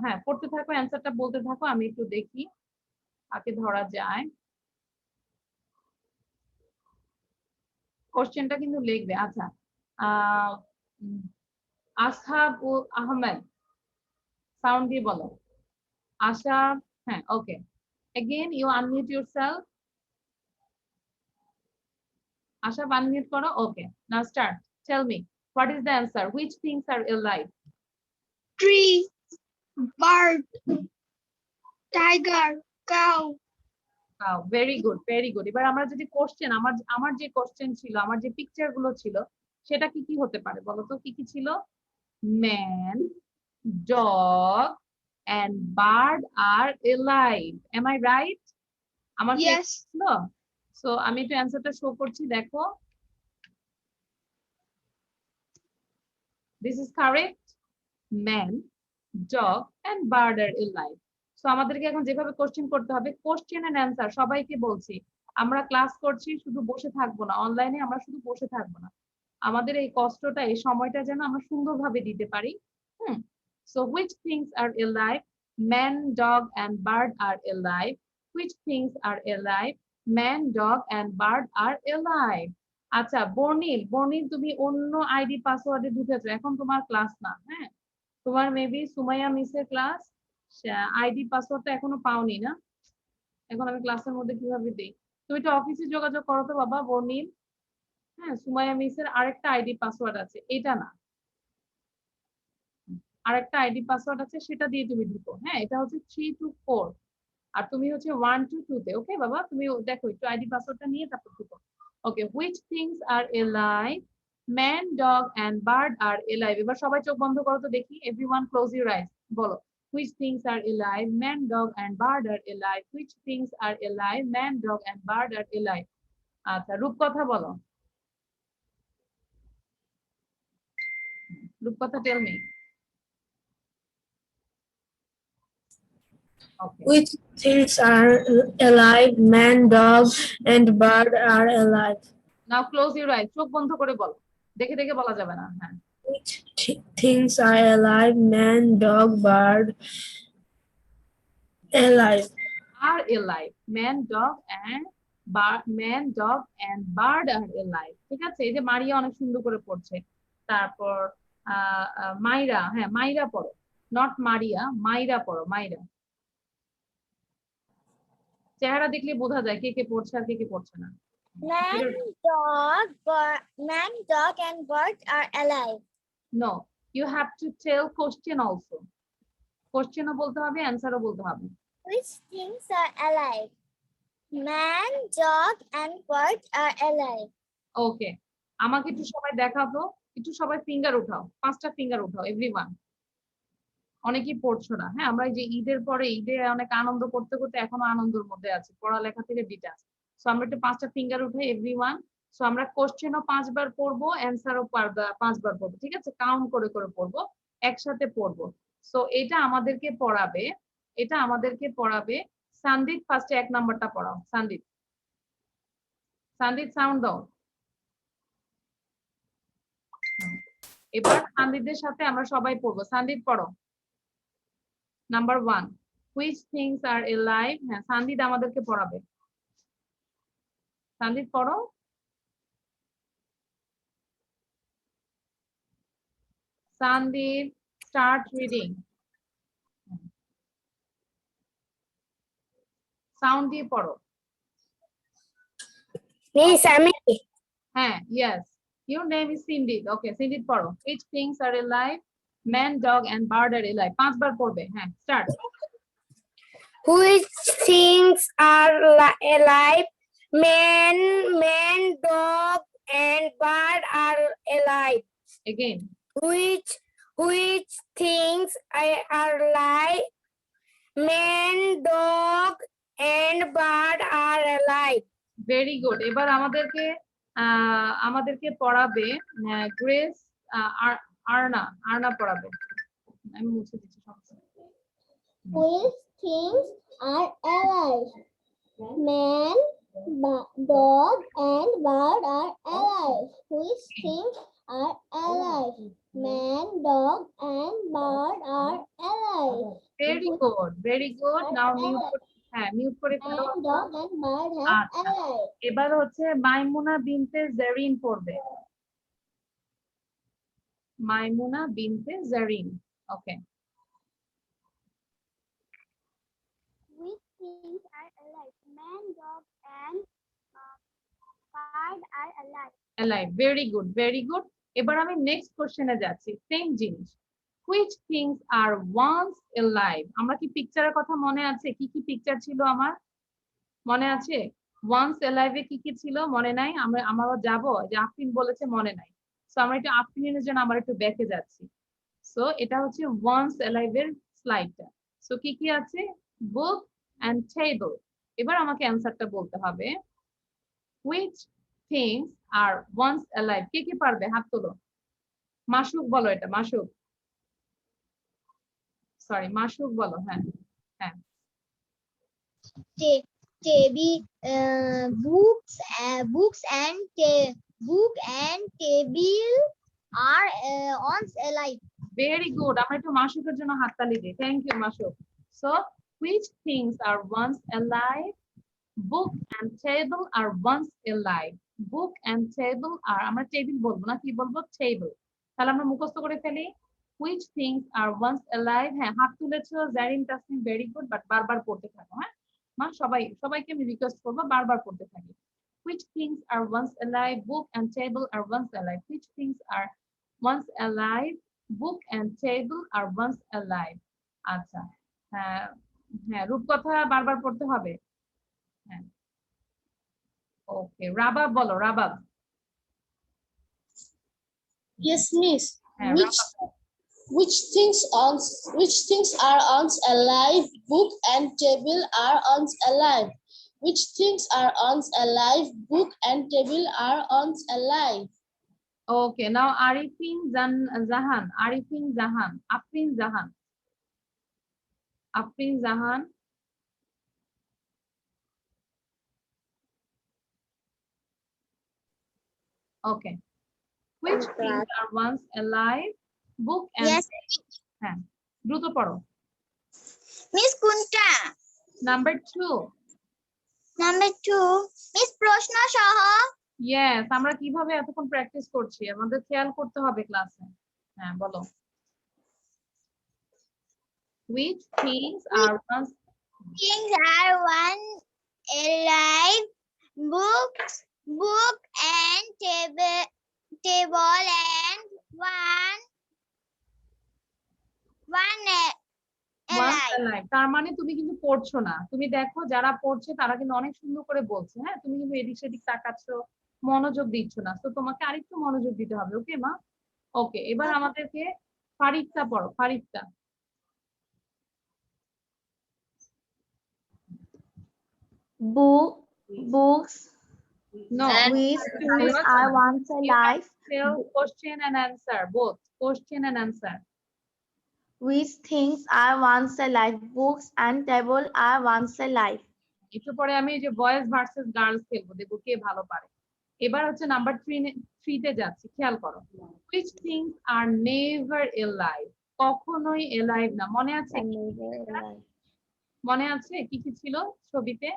হ্যাঁ, পড়তে থাকো, অ্যান্সারটা বলতে থাকো, আমি একটু দেখি কাকে ধরা যায়। কোশ্চেনটা কিন্তু লিখবে। আচ্ছা, আসহাবুল আহমেদ, সাউন্ড দিয়ে বলো। আশা, হ্যাঁ, ওকে, again you unmute yourself. Asha, unmute করো। Okay, now start. Tell me, what is the answer? Which things are alive? Tree, bird, tiger, cow. Wow, very good, very good. এবার আমরা যদি কোশ্চেন, আমার যে কোশ্চেন ছিল, আমার যে পিকচার গুলো ছিল, সেটা কি কি হতে পারে বলো তো? কি কি ছিল? Man, dog and bird are alive. Am I right? আমার Yes. ছিল। সো আমি একটু অ্যান্সারটা শো করছি, দেখো। This is correct. Man, dog and bird are alive. So আমাদেরকে এখন যেভাবে কোশ্চেন করতে হবে, কোশ্চেন এন্ড অ্যান্সার, সবাইকে বলছি আমরা ক্লাস করছি, শুধু বসে থাকবো না, অনলাইনে আমরা শুধু বসে থাকবো না। আমাদের এই কষ্টটা, এই সময়টা যেন আমরা সুন্দরভাবে দিতে পারি। So which things are alive? Man, dog and bird are alive. which things are alive? Man, dog and bird are alive. আচ্ছা বর্ণিল, বর্ণিল তুমি অন্য আইডি পাসওয়ার্ডে ঢুকেছো, এখন তোমার ক্লাস না, হ্যাঁ তোমার মেবি সুমাইয়া মিসের ক্লাস, আইডি পাসওয়ার্ডটা এখনো পাওনি না? এখন আমি ক্লাসের মধ্যে কিভাবে দেই? তুমি একটু অফিসে যোগাযোগ করো তো বাবা বর্ণিল। হ্যাঁ সুমাইয়া মিসের আরেকটা আইডি পাসওয়ার্ড আছে, এটা না, আরেকটা আইডি পাসওয়ার্ড আছে, সেটা দিয়ে তুমি ঢুকো। হ্যাঁ এটা হচ্ছে 324 আর তুমি হচ্ছে 122 তে। ওকে বাবা তুমি দেখো একটু আইডি পাসওয়ার্ডটা নিয়ে তারপর ঢুকো। ওকে, which things are alive? Man, dog and bird are alive. এবার সবাই চোখ বন্ধ করো তো দেখি, everyone close your eyes, বলো which things are alive? Man, dog and bird are alive. Which things are alive? Man, dog and bird are alive. আচ্ছা রূপকথা বলো, রূপকথা tell me. Okay. Which things are alive? Man, dog, and bird are alive. Now close your eyes. চোখ বন্ধ করে বলো, দেখে দেখে বলা যাবে না। হ্যাঁ Which things are alive? Man, dog, bird, alive. are alive. Man, dog and bird, man, dog and bird are alive. ঠিক আছে, এই যে মারিয়া অনেক সুন্দর করে পড়ছে। তারপর মাইরা, হ্যাঁ মাইরা পড়ো, নট মারিয়া, মাইরা পড়ো, মাইরা। চেহারা দেখলে বোঝা যায় কে কে পড়ছে আর কে কে পড়ছে না। Man, dog, and bird are alive. No, you have to tell question also. কোশ্চেনও বলতে হবে, অ্যান্সারও বলতে হবে। Which things are alive? Man, dog, and bird are alive. ওকে, আমাকে একটু সবাই দেখাবো, একটু সবাই ফিঙ্গার উঠাও, 5টা ফিঙ্গার উঠাও এভরিওয়ান। অনেকেই পড়ছো না। হ্যাঁ আমরা এই যে ঈদের পরে, ঈদে অনেক আনন্দ করতে করতে এখনো আনন্দের মধ্যে আছি, পড়ালেখা থেকে ডিটাচ। সো আমরা একটু 5টা ফিঙ্গার উঠাই এভরিওয়ান। সো আমরা কোশ্চেনও 5 বার পড়বো, অ্যান্সারও 5 বার পড়বো, ঠিক আছে, কাউন্ট করে করে পড়বো, একসাথে পড়বো। সো এটা আমাদেরকে পড়াবে, এটা আমাদেরকে পড়াবে সন্দীপ। ফার্স্টে 1 নাম্বারটা পড়াও সন্দীপ। সন্দীপ সাউন্ড দাও। এবার সন্দীপদের সাথে আমরা সবাই পড়বো। সন্দীপ পড়ো। Number 1, which things are alive? হ্যাঁ সন্দীপ আমাদেরকে পড়াবে। সন্দীপ পড়ো। Sandeep start reading. সাউন্ড দিয়ে পড়ো। Miss Ami. হ্যাঁ yes, your name is Sindit. Okay Sindit পড়ো। which things are alive? Man, dog and bird are alive. 5 বার পড়বে। হ্যাঁ start. Which things are alive? Man, dog, and bird are alive. Again. Which things are alive? Man, dog, and bird are alive. Very good. এবার আমাদেরকে পড়াবে grace Arne পড়াবে। আমি মুছে দিচ্ছি সমস্যা। Which things are alive? Man, dog, and bird are alive. Which things are alive? Man, dog, and bird are alive. Very good, very good. Now mute, হ্যাঁ mute করে ফেলো। Man, dog, and bird are alive. এবার হচ্ছে মাইমুনা বিনতে জারিন পড়বে। মাইমুনা বিনতে জারিন। ওকে। Which things are alive? Man, dog, and bird are alive. alive. Very good, very good. এবার আমি next কোশ্চেনে যাচ্ছি, সেম জিনিস। which things are once alive? আমরা কি পিকচারের কথা মনে আছে? কি কি পিকচার ছিল আমার মনে আছে? once alive এ কি কি ছিল মনে নাই? আমরা যাব যে আফরিন বলেছে মনে নাই। সো আমরা একটু আফরিনের জন্য আমরা একটু ব্যাকে যাচ্ছি। সো এটা হচ্ছে once alive এর স্লাইডটা। সো কি কি আছে? book and table. এবার আমাকে অ্যানসারটা বলতে হবে। which things are once alive? কে কে পারবে হাত তোলো। মাসুক বলো, এটা মাসুক, সরি মাসুক বলো। হ্যাঁ হ্যাঁ। Books and table are once alive. Very good. আমরা একটু মাসুকের জন্য হাততালি দিই। Thank you Masuk. So Which things are once alive? Book and table are once alive. Book and table are, আমরা টেবিল বলবো না, কি বলবো? টেবিল। তাহলে আমরা মুখস্থ করে ফেলি। Which things are once alive? হ্যাঁ, হাত তুলেছো, Jarin Tasnim, very good, but বারবার পড়তে থাকো। হ্যাঁ মা, সবাইকে আমি রিকোয়েস্ট করবো বারবার পড়তে থাকি। Which things are once alive? Book and table are once alive. Which things are once alive? Book and table are once alive. আচ্ছা, হ্যাঁ হ্যাঁ, রূপকথা বারবার পড়তে হবে। হ্যাঁ, ওকে, রাবাব বলো, রাবাব। Yes, miss. হ্যাঁ, rabab. Which things are once alive? Book and table are once alive. Which things are once alive? Book and table are once alive. Okay, now Arifin Zahan, Arifin Zahan, Afrin Zahan, Afrin Zahan. Okay. Which things are once alive? Book and Yes. হ্যাঁ, দ্রুত পড়ো। Miss কোনটা? Number 2. Number 2 miss প্রশ্ন সহ। Yes, আমরা কিভাবে এতক্ষণ practice করছি, আমাদের খেয়াল করতে হবে ক্লাসে। হ্যাঁ, বলো। Which things are once alive? Book and table and one once alive. alive? তার মানে তুমি কিন্তু পড়ছো না। তুমি দেখো যারা পড়ছে তারা কিন্তু অনেক সুন্দর করে বলছে। হ্যাঁ, তুমি কিন্তু এদিক সেদিক তাকাচ্ছো, মনোযোগ দিচ্ছ না। তো তোমাকে আরেকটু মনোযোগ দিতে হবে। ওকে মা? ওকে, এবার আমাদেরকে ফারিকটা পড়ো, ফারিকটা। Books No, with things no. are once alive. Tell question and answer, both question and answer. Which things are once alive? Books and table are once alive. একটু পরে আমি যে বয়েজ ভার্সেস গার্লস খেলবো, দেখবো কে ভালো পারে। এবার হচ্ছে নাম্বার 3 তে যাচ্ছি, খেয়াল করো। Which things are never alive? কখনোই alive না। মনে আছে? মনে আছে কি কি ছিল ছবিতে?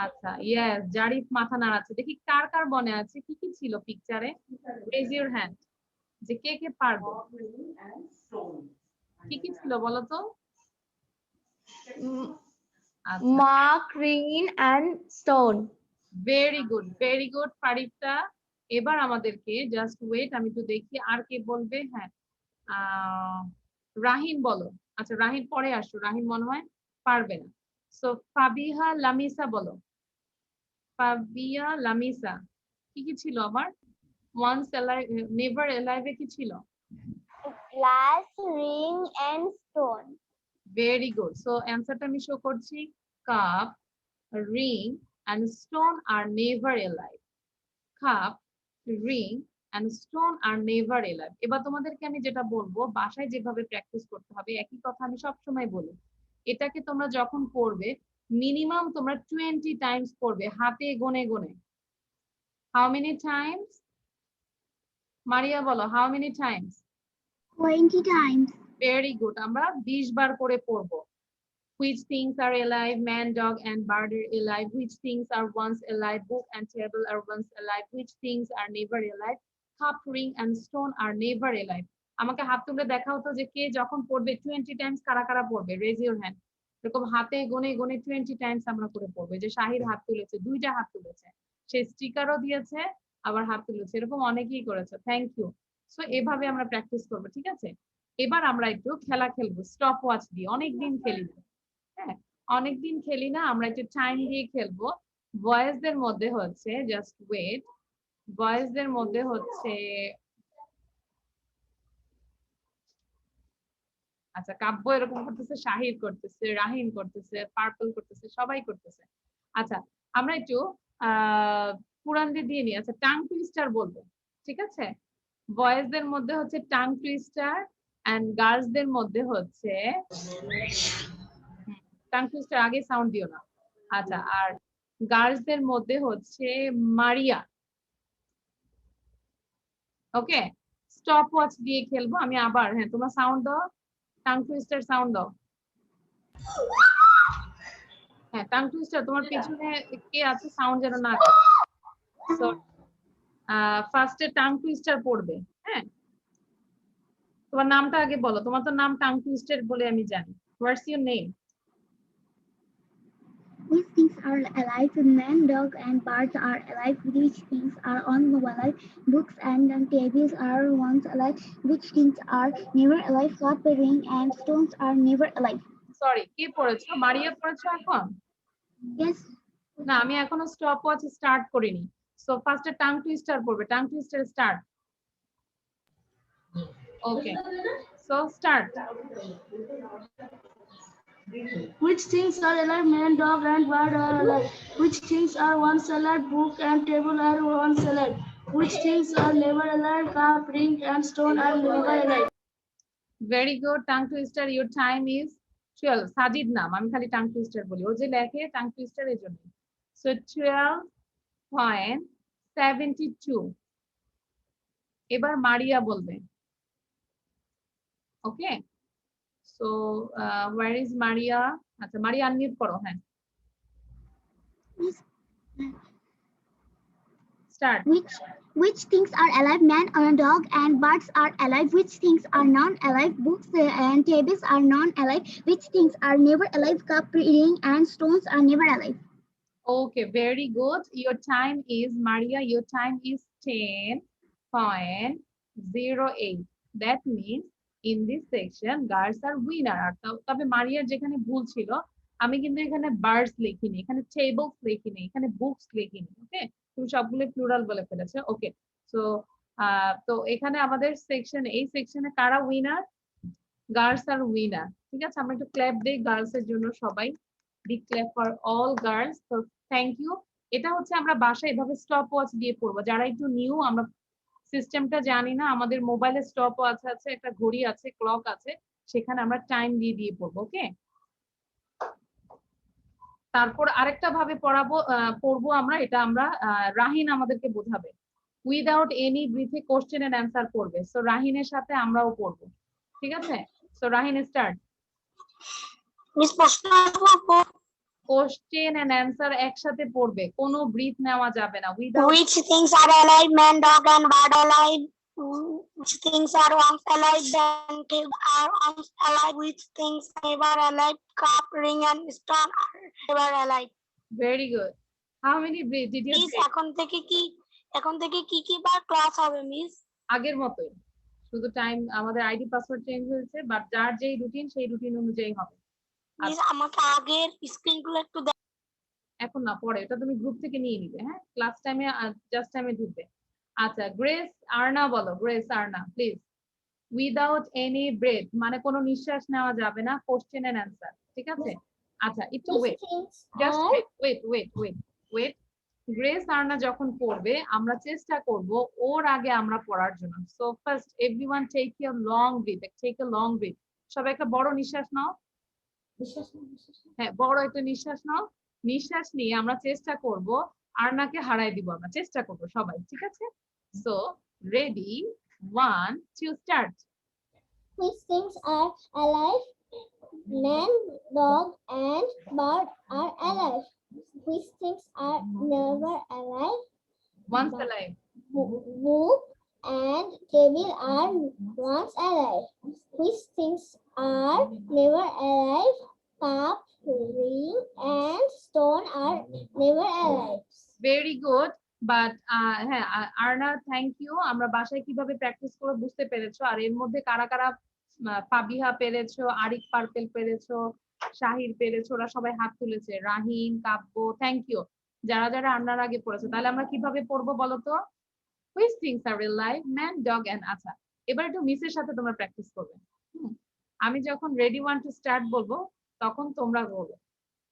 আচ্ছা, ইয়েস, জারিফ মাথা নাড়াচ্ছে। দেখি কার কার মনে আছে কি কি ছিল পিকচারে? রেজ ইউর হ্যান্ড, যে কে কে পারবে। কি কি ছিল বলো তো? Mark, ring and stone. Very good ফারিকটা। এবার আমাদেরকে জাস্ট ওয়েট, আমি একটু দেখি আর কে বলবে। হ্যাঁ, রাহিম বলো। আচ্ছা, রাহিম পরে আসো, রাহিম মনে হয় পারবে না। সো ফাবিহা লামিসা বলো, ফাবিয়া লামিসা। কি কি ছিল আমার? ওয়ান্স অ্যালাইভ, নেভার অ্যালাইভ এ কি ছিল? Glass, ring and stone. Very good. So অ্যান্সারটা আমি শো করছি। Cup, ring and stone are never alive. Cup, ring and stone are never alive. এবার তোমাদেরকে আমি যেটা বলবো, বাসায় যেভাবে প্র্যাকটিস করতে হবে, একই কথা আমি সবসময় বলি। এটাকে তোমরা যখন পড়বে, মিনিমাম তোমরা 20 টাইমস পড়বে, হাতে গনে গনে। How many times? মারিয়া বলো, how many times? 20 times. Very good. আমরা 20 বার করে পড়বো। Which things are alive? Man, dog, and bird are alive. Which things are once alive? Book and table are once alive. Which things are never alive? Cup, ring, and stone are never alive. আমাকে হাত তুলে দেখাও তো যে কে যখন পড়বে 20 Times কারা কারা পড়বে। Raise your hand. এরকম হাতে গনে গনে 20 টাইমস আমরা করে পড়বো। যে শাহির হাত তুলেছে, 2টা হাত তুলেছে, সে স্টিকারও দিয়েছে আবার হাত তুলেছে, এরকম অনেকেই করেছে। Thank you. সো এভাবে আমরা প্র্যাকটিস করবো, ঠিক আছে? এবার আমরা একটু খেলা খেলবো স্টপ ওয়াচ দিয়ে। অনেকদিন খেলি না। হ্যাঁ, অনেকদিন খেলি না, আমরা একটু টাইম দিয়ে খেলবো। বয়েজদের মধ্যে হচ্ছে, জাস্ট ওয়েট, বয়েজদের মধ্যে হচ্ছে, আচ্ছা কাব্য এরকম করতেছে, শাহিদ করতেছে, রাহিম করতেছে, পার্পল করতেছে, সবাই করতেছে। আচ্ছা, আমরা একটু পুরান দিয়ে নিই। আচ্ছা, টাং টুইস্টার বলবো, ঠিক আছে? বয়েজদের মধ্যে হচ্ছে টাং টুইস্টার এন্ড গার্লসদের মধ্যে হচ্ছে টাং টুইস্টার। আগে সাউন্ড দিও না। আচ্ছা, আর গার্লসদের মধ্যে হচ্ছে মারিয়া। ওকে, স্টপ ওয়াচ দিয়ে খেলবো। আমি আবার, হ্যাঁ তোমরা সাউন্ড দাও, টাং টুইস্টার সাউন্ড দাও। হ্যাঁ, টাং টুইস্টার তোমার পিছনে কে আছে সাউন্ড যেন না করে। সো ফার্স্টে টাং টুইস্টার পড়বে। হ্যাঁ, তোমার নামটা আগে বলো। তোমার তো নাম টাং টুইস্টার বলে আমি জানি। What's your name? Which things are alive? Man, dog, and birds are alive. Which things are alive? Books and tables are once alive. Which things are never alive? Cup, ring, and stones are never alive. Sorry, কে পড়েছো? মারিয়া পড়েছো এখন? Yes. না, আমি এখনো stop watch start করিনি। So ফার্স্টে tongue twister পড়বে। Tongue twister start. Okay, so start. Which things are alive? Man, dog, and bird are alive. Which things are once alive? Book and table are once alive. Which things are never alive? Cup, ring, and stone are never alive. Very good tongue twister, your time is 12। Sajid নাম, আমি খালি tongue twister বলি, ও যে লেখে tongue twister এর জন্য। So 12.72। এবার মারিয়া বলবে। ওকে, সো ওয়্যার ইজ মারিয়া? আচ্ছা, মারিয়া আনমিউট করো। হ্যাঁ, start. Which things are alive? Man, dog, and birds are alive. Which things are non-alive? Books and tables are non-alive. Which things are never alive? Cup, ring, and stones are never alive. Okay, very good. Your time is, Maria, your time is 10.08. That means in this section, girls are winner. তবে মারিয়ার যেখানে ভুল ছিল, আমি কিন্তু এখানে birds লিখিনি, এখানে tables লিখিনি, এখানে বুকস লিখিনি। ওকে, তুমি সবগুলো প্লুরাল বলে ফেলেছো। ওকে, সো তো এখানে আমাদের সেকশন, এই সেকশনে কারা উইনার? গার্লস আর উইনার। ঠিক আছে, আমরা একটু ক্ল্যাপ দেই গার্লস এর জন্য। সবাই big clap for all girls. So thank you. এটা হচ্ছে আমরা বাসায় এভাবে স্টপ ওয়াচ দিয়ে পড়বো। যারা একটু নিউ, আমরা সিস্টেমটা জানি না, আমাদের মোবাইলে স্টপ ওয়াচ আছে, একটা ঘড়ি আছে, ক্লক আছে, সেখানে আমরা টাইম দিয়ে দিয়ে পড়বো। ওকে, তারপর আরেকটা ভাবে পড়বো আমরা, এটা আমরা রাহিন আমাদেরকে বোঝাবে। উইদাউট এনি ব্রিথে কোশ্চেন এন্ড অ্যান্সার পড়বে। সো রাহিনের সাথে আমরাও পড়বো। ঠিক আছে, so Rahin start. Question and answer একসাথে পড়বে, কোনো ব্রিথ নেওয়া যাবে না। Which things are alive? Man, dog, and bird alive. Which things are once alive? Then are once alive. Which things never alive? Cup, ring, and stone are never alive. Very good. How many breath did you take? এখন থেকে কি বার class হবে miss? আগের মতোই, শুধু time আমাদের ID password change হয়েছে, but যার যেই রুটিন সেই রুটিন অনুযায়ী হবে। মিস আমাকে আগের স্ক্রিনগুলো একটু এখন না, পরে এটা তুমি গ্রুপ থেকে নিয়ে নিবে। হ্যাঁ, ক্লাস টাইমে জাস্ট টাইমে ঢুকবে। আচ্ছা, গ্রেস আর্না বলো। Grace Arna please. Without any breath মানে কোনো নিঃশ্বাস নেওয়া যাবে না, কোশ্চেন এন্ড অ্যান্সার। ঠিক আছে, আচ্ছা একটু wait, just wait. Grace Arna যখন পড়বে আমরা চেষ্টা করব ওর আগে আমরা পড়ার জন্য। So first everyone take a long breath. সবাই একটা বড় নিঃশ্বাস নাও। হ্যাঁ, বড় একটা নিঃশ্বাস নাও। নিঃশ্বাস নিয়ে আমরা চেষ্টা করব আর্নাকে হারাই দিব, আমরা চেষ্টা করব সবাই। ঠিক আছে, so ready, 1 2 start. Which things are alive? Man, dog, and bird are alive. Which things are never alive? Once alive. Book and table are once alive. Which things are never alive? Cup, ring, and stone are never alive. Very good. But হ্যাঁ Arne, thank you. আমরা বাসায় কিভাবে practice করে বুঝতে পেরেছো। আর এর মধ্যে কারা কারা ফাবিহা পেরেছো, আরিক পার্পেল পেরেছো, শাহির পেরেছো, ওরা সবাই হাত তুলেছে। রাহিন, কাব্য, থ্যাংক ইউ। যারা যারা আর্নার আগে পড়েছে, তাহলে আমরা কিভাবে পড়বো বলো তো? Which things are alive? Man, dog, and আচ্ছা এবার একটু মিসের সাথে তোমরা প্র্যাকটিস করবে। আমি যখন রেডি 1 টু স্টার্ট বলবো তখন তোমরা বলবে।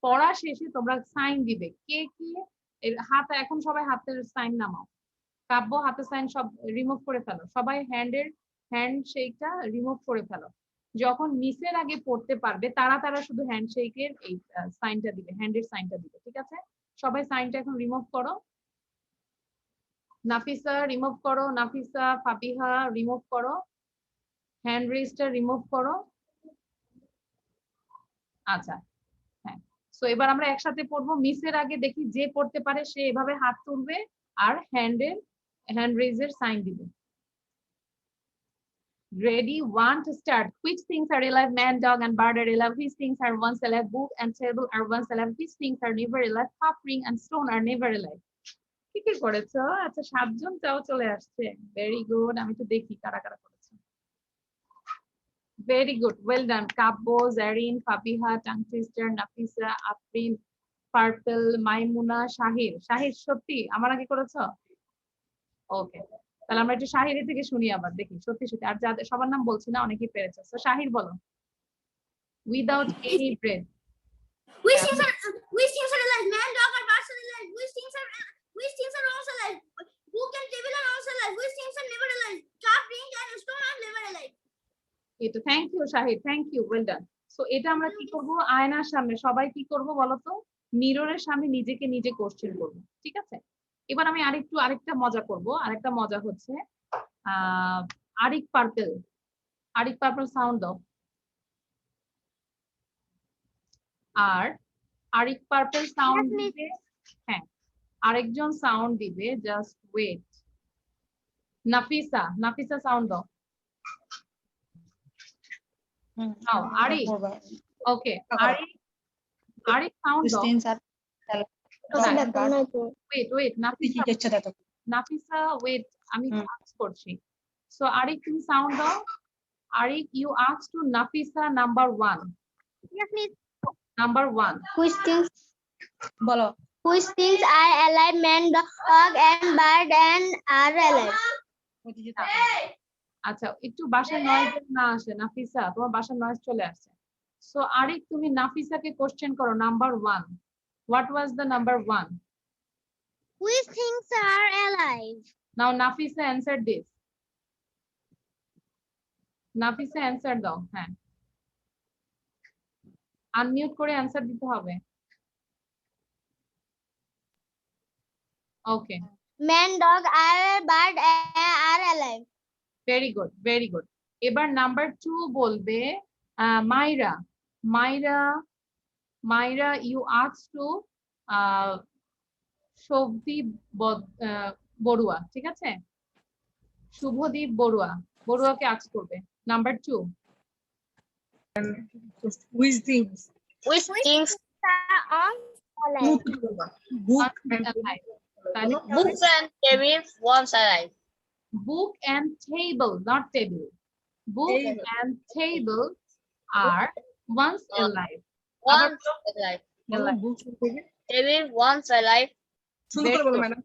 পড়া শেষে তোমরা সাইন দিবে কে কে হাত, এখন সবাই হাতের সাইন নামাও। কাব্য হাতের সাইন সব রিমুভ করে ফেলো, সবাই হ্যান্ড শেকটা রিমুভ করে ফেলো। যখন মিসের আগে পড়তে পারবে তারা শুধু হ্যান্ড শেকের এই সাইনটা দিবে, হ্যান্ডের সাইনটা দিবে। ঠিক আছে, সবাই সাইনটা এখন রিমুভ করো। নাফিসা রিমুভ করো, নাফিসা, ফাবিহা রিমুভ করো, হ্যান্ড রেজটা রিমুভ করো। আচ্ছা হ্যাঁ, সো এবার আমরা একসাথে পড়বো। মিসের আগে দেখি যে পড়তে পারে সে এভাবে হাত তুলবে আর হ্যান্ড রেজের সাইন দিবে। Ready, 1 to start. Which things are alive? Man, dog, and bird are alive. Which things are once alive? Book and table are once alive. Which things are never alive? Cup, ring, and stone are never alive. কি কি করেছো? আচ্ছা 7 জন তাও চলে আসছে। Very good. আমি তো দেখি কারা কারা করেছে। Very good, well done. Kabya, Jarin, Fabiha, tongue twister, Nafisa, Afrin, purple, Maimuna, Shahir. Shahir সত্যি আমার আগে করেছো? ওকে, তাহলে আমরা একটু শাহিরের থেকে শুনি আবার, দেখি সত্যি সত্যি। আর যাদের সবার নাম বলছি না, অনেকেই পেরেছে। তো শাহির বলো। Without any breath. Which things are alive? Man, dog, and birds are alive. Which things are also alive? Book and table are also alive. Which things are never alive? Cup, ring, and stone are never alive. এই তো, thank you Shahir, thank you, well done. So এটা আমরা কি করব, আয়নার সামনে সবাই কি করব বলো তো, মিররের সামনে নিজেকে নিজে কোশ্চেন করব, ঠিক আছে? এবার আমি আরেকটা মজা করব। আরেকটা মজা হচ্ছে আরিক পার্পল সাউন্ড দাও। আর আরিক পার্পল সাউন্ড দিবে, হ্যাঁ আরেকজন সাউন্ড দিবে, জাস্ট ওয়েট। নাফিসা সাউন্ড দাও। Now Arik, okay Arik sound দাও। ওয়েট নাফিসা ওয়েট, আমি আস্ক করছি। সো আরিক তুমি সাউন্ড দাও। Arik, you ask to Nafisa number 1। Number 1 Which things বলো। Which things are alive? Man, dog, and bird and are alive. আচ্ছা, একটু বাসার নয়েজ না আসে নাফিসা, তোমার বাসার নয়েজ চলে আসছে। সো আরিক তুমি নাফিসাকে কোশ্চেন করো number 1। What was the number 1? Which things are alive? Now Nafisa answer this. Nafisa answer দাও। হ্যাঁ, আনমিউট করে অ্যানসার দিতে হবে। Okay, Man, dog, and bird are alive. Very good, very good. এবার নাম্বার 2 বলবে Myra, you ask to Shubhodip Barua, ঠিক আছে? শুভদীপ বড়ুয়াকে আস্ক করবে number 2। Which things? Which things are alive? Book তাহলে Books and tables once alive. book and table, not table. Book Table. and table are once alive. Once alive. books. Table once alive. সুন্দর করে বলো madam.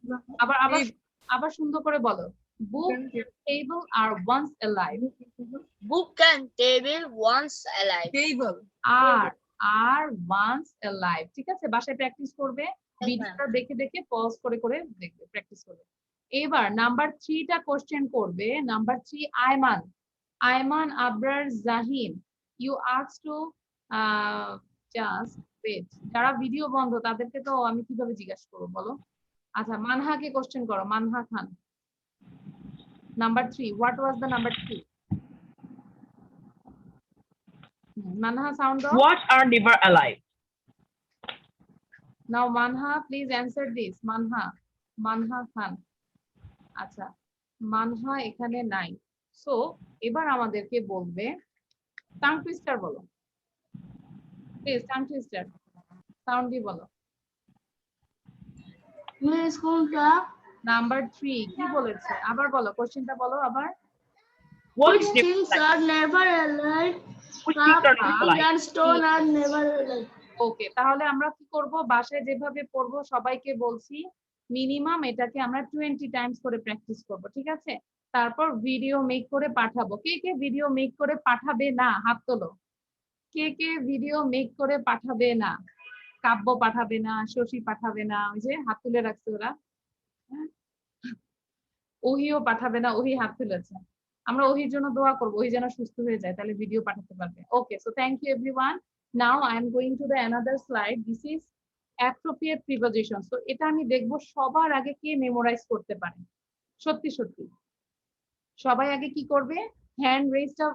আবার সুন্দর করে বলো। Book and table are once alive. Book and table once alive. Table. are once alive. ঠিক আছে, বাসায় প্র্যাকটিস করবে, ভিডিওটা দেখে দেখে পজ করে করে দেখবে, প্র্যাকটিস করবে। এবার নাম্বার 3টা কোশ্চেন করবে। Number 3 Ayman Abrar Zahin, you ask to just wait. যারা ভিডিও বন্ধ তাদেরকে তো আমি কিভাবে জিজ্ঞাসা করবো বলো? আচ্ছা, মানহাকে কোশ্চেন করো, Manha Khan. Number 3, what was the number 3? Manha, sound off. What are never alive? Now Manha, please answer this. Manha Khan. আচ্ছা, মানহা এখানে নাই। সো এবার আমাদেরকে বলবে টাং টুইস্টার বলো প্লিজ। টাং টুইস্টার সাউন্ড দিয়ে বলো। নাম্বার 3 কি বলেছে আবার বলো, কোশ্চেনটা বলো আবার। Which Things are never alive. things are not alive? And stone are never alive. ওকে, তাহলে আমরা কি করব, বাসায় যেভাবে পড়বো সবাইকে বলছি মিনিমাম এটাকে আমরা 20 টাইমস করে প্র্যাকটিস করব, ঠিক আছে? তারপর ভিডিও মেক করে পাঠাবো। কে কে ভিডিও মেক করে পাঠাবে না হাত তোলো। কে কে ভিডিও মেক করে পাঠাবে না? কাব্য পাঠাবে না, শশী পাঠাবে না, ওই যে হাত তুলে রাখছে ওরা। ওহিও পাঠাবে না, ওহি হাত তুলেছে। আমরা ওহির জন্য দোয়া করবো, ওহি যেন সুস্থ হয়ে যায়, তাহলে ভিডিও পাঠাতে পারবে। Okay, so thank you everyone. Now I am going to the another slide. This is appropriate preposition. So এটা আমি দেখবো সবার আগে কে মেমোরাইজ করতে পারে। সত্যি সত্যি সবাই আগে কি করবে, হ্যান্ড রেজটা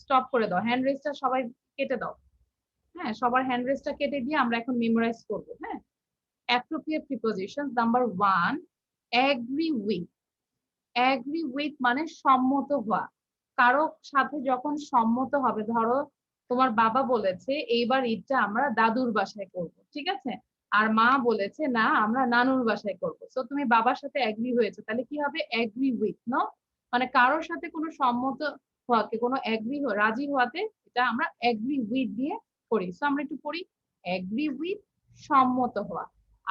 স্টপ করে দাও, হ্যান্ড রেজটা সবাই কেটে দাও। হ্যাঁ, সবার হ্যান্ড রেসটা কেটে দিয়ে আমরা এখন মেমোরাইজ করব। হ্যাঁ, appropriate preposition number 1, agree with. Agri with মানে সম্মত হওয়া। কারো সাথে যখন সম্মত হবে, ধরো তোমার বাবা বলেছে এইবার ঈদটা আমরা দাদুর বাসায় করব, ঠিক আছে, আর মা বলেছে না আমরা নানুর বাসায় করব। সো তুমি বাবার সাথে এগ্রি হয়েছে, তাহলে কি হবে? Agree with, no? মানে কারোর সাথে কোনো সম্মত হওয়াকে, কোনো এগ্রি রাজি হওয়াতে এটা আমরা এগ্রি উইথ দিয়ে করি। সো আমরা একটু পড়ি, এগ্রি উইথ সম্মত হওয়া,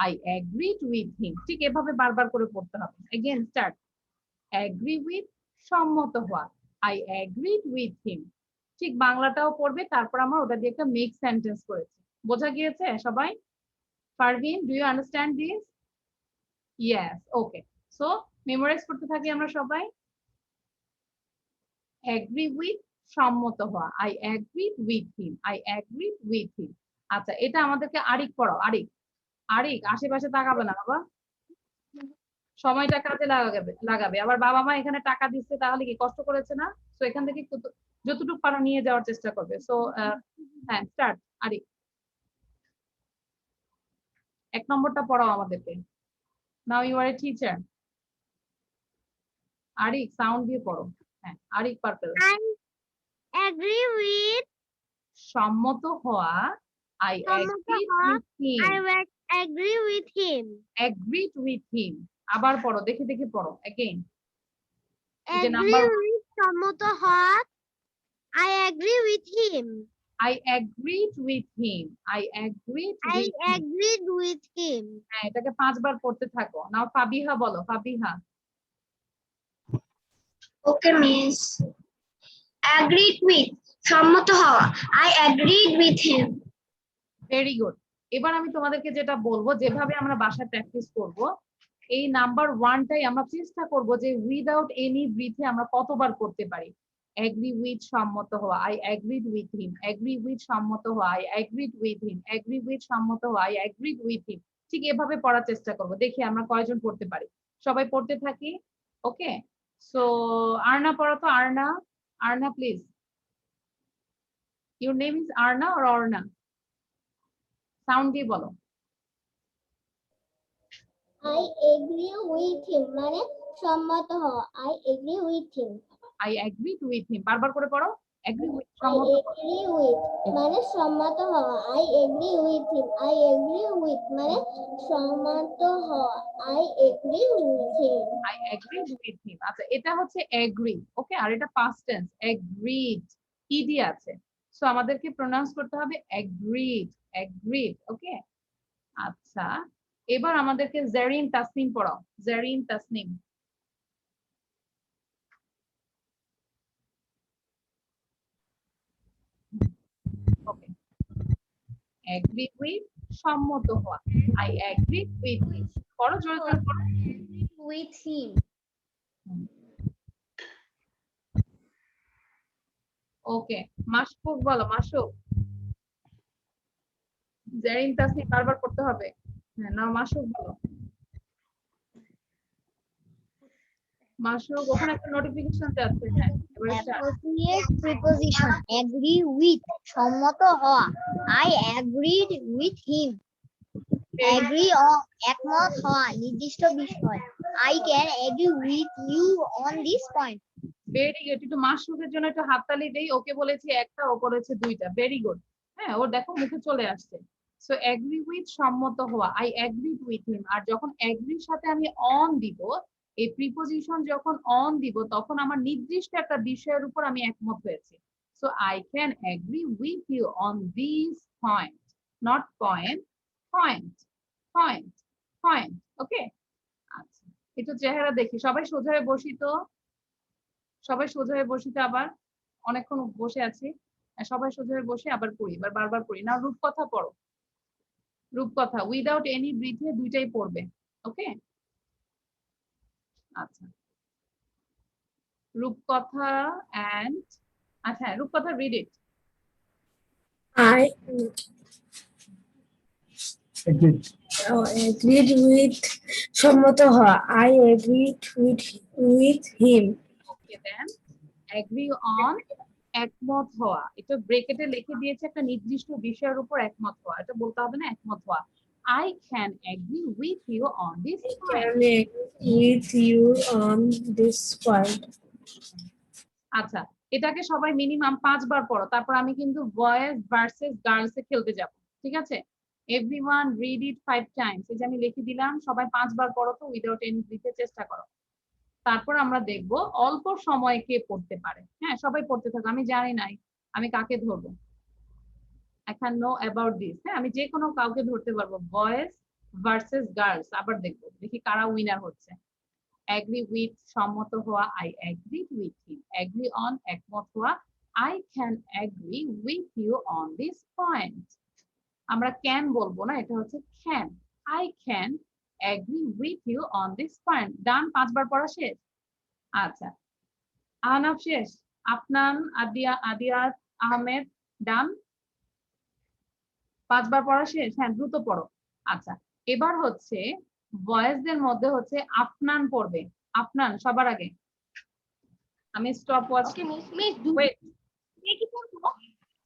আই এগ্রিড উইথ হিম। ঠিক এভাবে বারবার করে পড়তে হবে। এগেইন স্টার্ট, এগ্রি উইথ সম্মত হওয়া, আই এগ্রিড উইথ হিম। ঠিক বাংলাটাও পড়বে, তারপর আমরা ওটা দিয়ে একটা মেক সেন্টেন্স করেছি। বোঝা গিয়েছে সবাই? Parvin, do you understand this? Yes, okay. So memorise করতে থাকি আমরা সবাই। এগ্রি উইথ সম্মত হওয়া, I agreed with him, I agreed with him. আচ্ছা, এটা আমাদেরকে আরিক পড়াও। আরিক, আরিক আশেপাশে তাকাবে না বাবা, সময়টা কাজে লাগাবে। আবার বাবা মা এখানে টাকা দিচ্ছে, তাহলে কি কষ্ট করেছে না? তো এখান থেকে যতটুকু পারো নিয়ে যাওয়ার চেষ্টা করবে। সো হ্যাঁ, স্টার্ট আরিক। 1 নম্বরটা পড়াও আমাদেরকে। Now you are a teacher. Arik sound দিয়ে পড়ো। হ্যাঁ, আরিক পার্পল। Agree with সম্মত হওয়া, I agreed with him, agree with him. Agreed with him. আবার পড়ো, দেখে দেখে পড়ো। এগেইন, যে Agree নাম্বার with সম্মত হওয়া, I agree with him. I agreed with him, I agreed I with him। agreed with him. হ্যাঁ, এটাকে 5 বার পড়তে থাকো। নাও ফাবিহা বলো, Fabiha. Okay, miss. Agreed with সম্মত হওয়া, I agreed with him. Very good. এবার আমি তোমাদেরকে যেটা বলবো, যেভাবে আমরা বাসায় প্র্যাকটিস করব, এই নাম্বার 1টাই আমরা চেষ্টা করব যে উইদাউট এনি ব্রিথে আমরা কতবার করতে পারি। এগ্রি উইথ সম্মত হওয়া, I agreed with him, agri with সম্মত হওয়া, I agreed with him, agri with সম্মত হওয়া, আই এগ্রিড উইথ হিম। ঠিক এভাবে পড়ার চেষ্টা করব, দেখি আমরা কয়জন পড়তে পারি। সবাই পড়তে থাকি। ওকে, সো আর্না পড়ো তো। Arna, Arna please. Your name is Arna or Orna? Sound দিয়ে বলো। I agree with him মানে সম্মত হওয়া, I agree with him. I agreed with him, বারবার করে পড়ো। agree with I সম্মত agree with মানে সম্মত হওয়া, I agree with him. I agree with মানে সম্মত হওয়া, I agree with him. I agreed with him। আচ্ছা, এটা হচ্ছে agree, ওকে, আর এটা past tense, agreed, ed আছে। সো আমাদেরকে প্রনাউন্স করতে হবে agreed, agreed, ওকে। আচ্ছা, এবার আমাদেরকে জেরিন তাসনিম পড়াও। জেরিন তাসনিম। ওকে, agree with সম্মত হওয়া, I agreed with him। পড়ো, জোরে জোরে পড়ো। With him. ওকে, মাশফুক বলো, মাশফুক। জেরিন তাসনিম বারবার পড়তে হবে। হ্যাঁ, না মাশফুক বলো। মাশরুক, ওখানে একটা নোটিফিকেশন যাচ্ছে। হ্যাঁ, এবারে start। Appropriate preposition agree with সম্মত হওয়া, I agreed with him. Agree একমত হওয়া নির্দিষ্ট বিষয়, I can agree with you on this point. Very good. একটু মাশরুকের জন্য একটু হাততালি দেই। ওকে বলেছি একটা, ও করেছে 2টা। Very good. হ্যাঁ, ওর দেখো মুখে চলে আসছে। সো এগ্রি উইথ সম্মত হওয়া, আই এগ্রিড উইথ হিম। আর যখন এগ্রির সাথে আমি অন দিব, এই প্রিপোজিশন যখন অন দিব, তখন আমার নির্দিষ্ট একটা বিষয়ের উপর আমি একমত হয়েছি। So I can agree with you on this point, not point, point, point, point. Okay, আচ্ছা, একটু চেহারা দেখি। সবাই সোজা হয়ে বসি তো, সবাই সোজা হয়ে বসিতে। আবার অনেকক্ষণ বসে আছি। সবাই সোজা হয়ে বসে আবার পড়ি, এবার বারবার পড়ি। না, রূপকথা পড়ো। রূপকথা উইদাউট এনি ব্রিথে, দুইটাই পড়বে। ওকে, আচ্ছা, রূপকথা এন্ড, আচ্ছা রূপকথা, read it. I agreed with সম্মত হওয়া, I agreed with him. Okay, then agree on একমত হওয়া, এটা ব্রেকেটে লিখে দিয়েছে একটা নির্দিষ্ট বিষয়ের উপর একমত হওয়া, এটা বলতে হবে না একমত হওয়া। I can agree with you on this point. With you on this point. আচ্ছা, এটাকে সবাই মিনিমাম 5 বার পড়ো, তারপর আমি কিন্তু বয়েজ ভার্সেস গার্লস এ খেলতে যাব, ঠিক আছে? Everyone read it 5 Times. এই যে আমি লিখে দিলাম, সবাই 5 বার পড়ো তো, উইদাউট এনি ব্রিথে চেষ্টা করো। তারপর আমরা দেখব অল্প সময় কে পড়তে পারে। হ্যাঁ, সবাই পড়তে থাকো, আমি জানি নাই আমি কাকে ধরবো। I can know about this. হ্যাঁ, আমি যে কোনো কাউকে ধরতে পারবো। বয়েজ ভার্সেস গার্লস, আবার দেখবো দেখি কারা উইনার হচ্ছে। Agree with, সম্মত হওয়া, I agreed with him. Agree on, একমত হওয়া, I can agree with you on this point. আমরা can বলবো না, এটা হচ্ছে can. I can agree with you on this point. ডান, 5 বার পড়া শেষ। আচ্ছা, আহনাফ শেষ, আফনান, আদিয়াত আহমেদ ডান, 5 বার পড়া শেষ। হ্যাঁ, দ্রুত পড়ো। আচ্ছা, এবার হচ্ছে বয়েজদের মধ্যে হচ্ছে আফনান পড়বে। আফনান সবার আগে। আমি স্টপ ওয়াচ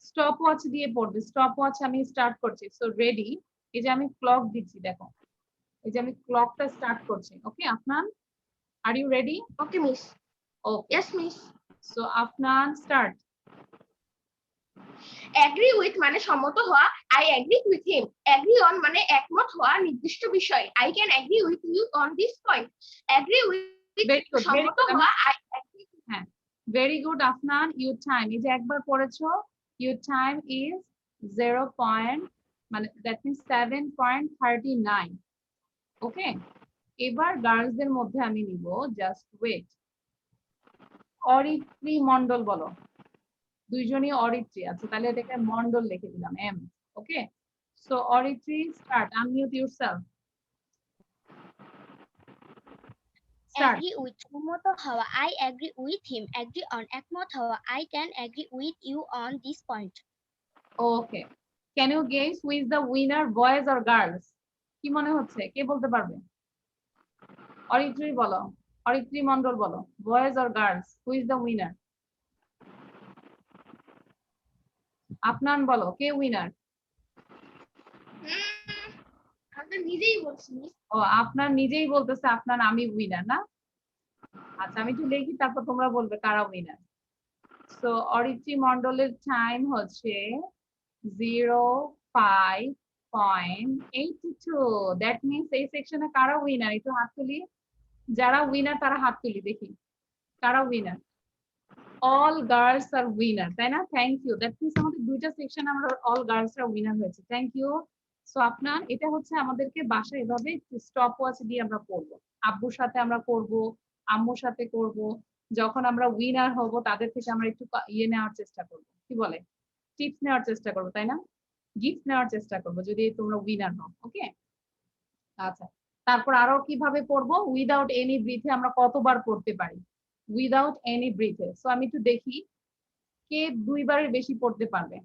স্টপ ওয়াচ দিয়ে পড়বে। স্টপ ওয়াচ আমি স্টার্ট করছি। সো রেডি, এই যে আমি ক্লক দিচ্ছি, দেখো এই যে আমি ক্লকটা স্টার্ট করছি। Okay Afnan, are you ready? Okay miss. Okay, yes miss. So Afnan start. Agree with মানে সম্মত হওয়া, I agree with him. Agree on মানে একমত হওয়া নির্দিষ্ট বিষয়, I can agree with you on this point. Agree with সম্মত হওয়া, আই এগ্রি। হ্যাঁ, very good Afnan. Your time, এই যে একবার পড়েছো, ইউর টাইম ইজ 0. মানে দ্যাট মিন্স 7.39। ওকে, এবার গার্লসদের মধ্যে আমি নিব, জাস্ট ওয়েট। অরিত্রী মন্ডল বলো। দুইজনই অরিত্রী আছে, তাহলে এটাকে মন্ডল লিখে দিলাম, M. Okay, so Aritri start, unmute yourself. Agree with সম্মত হওয়া, I agree with him. Agree on একমত হওয়া, I can agree with you on this point. Okay, can you guess who is the winner, boys or girls? কি মনে হচ্ছে, কে বলতে পারবে? অরিত্রী বলো, অরিত্রী মন্ডল বলো, boys or girls, who is the winner? Afnan বলো, কে উইনার? আমি নিজেই বলছি। ও, আপনার নিজেই বলতেছে আপনার আমি উইনার না? আচ্ছা, আমি একটু লিখি, তারপর তোমরা বলবে কারা উইনার। সো অরিত্রী মন্ডলের টাইম হচ্ছে 05.82। দ্যাট মিন্স এই সেকশনে কারা উইনার, একটু হাত তুলি। যারা উইনার তারা হাত তুলি, দেখি কারা উইনার। অল গার্লস আর উইনার, তাই না? Thank you. দ্যাট মিন্স আমাদের দুইটা সেকশনে আমরা অল গার্লসরা উইনার হয়েছে। Thank you. সো আপনার এটা হচ্ছে আমাদেরকে বাসায় এভাবে স্টপ ওয়াচ দিয়ে আমরা করব। আব্বুর সাথে আমরা করব, আম্মুর সাথে করব। যখন আমরা উইনার হব তাদের থেকে আমরা একটু ইয়ে নেওয়ার চেষ্টা করব, কি বলে, টিপস নেওয়ার চেষ্টা করব, তাই না? গিফট নেওয়ার চেষ্টা করব যদি তোমরা উইনার হও। ওকে, আচ্ছা, তারপর আরো কিভাবে পড়বো? উইদাউট এনি ব্রিথে আমরা কতবার পড়তে পারি? উইদাউট এনি ব্রিথে। সো আমি একটু দেখি কে 2 বারের বেশি পড়তে পারবে।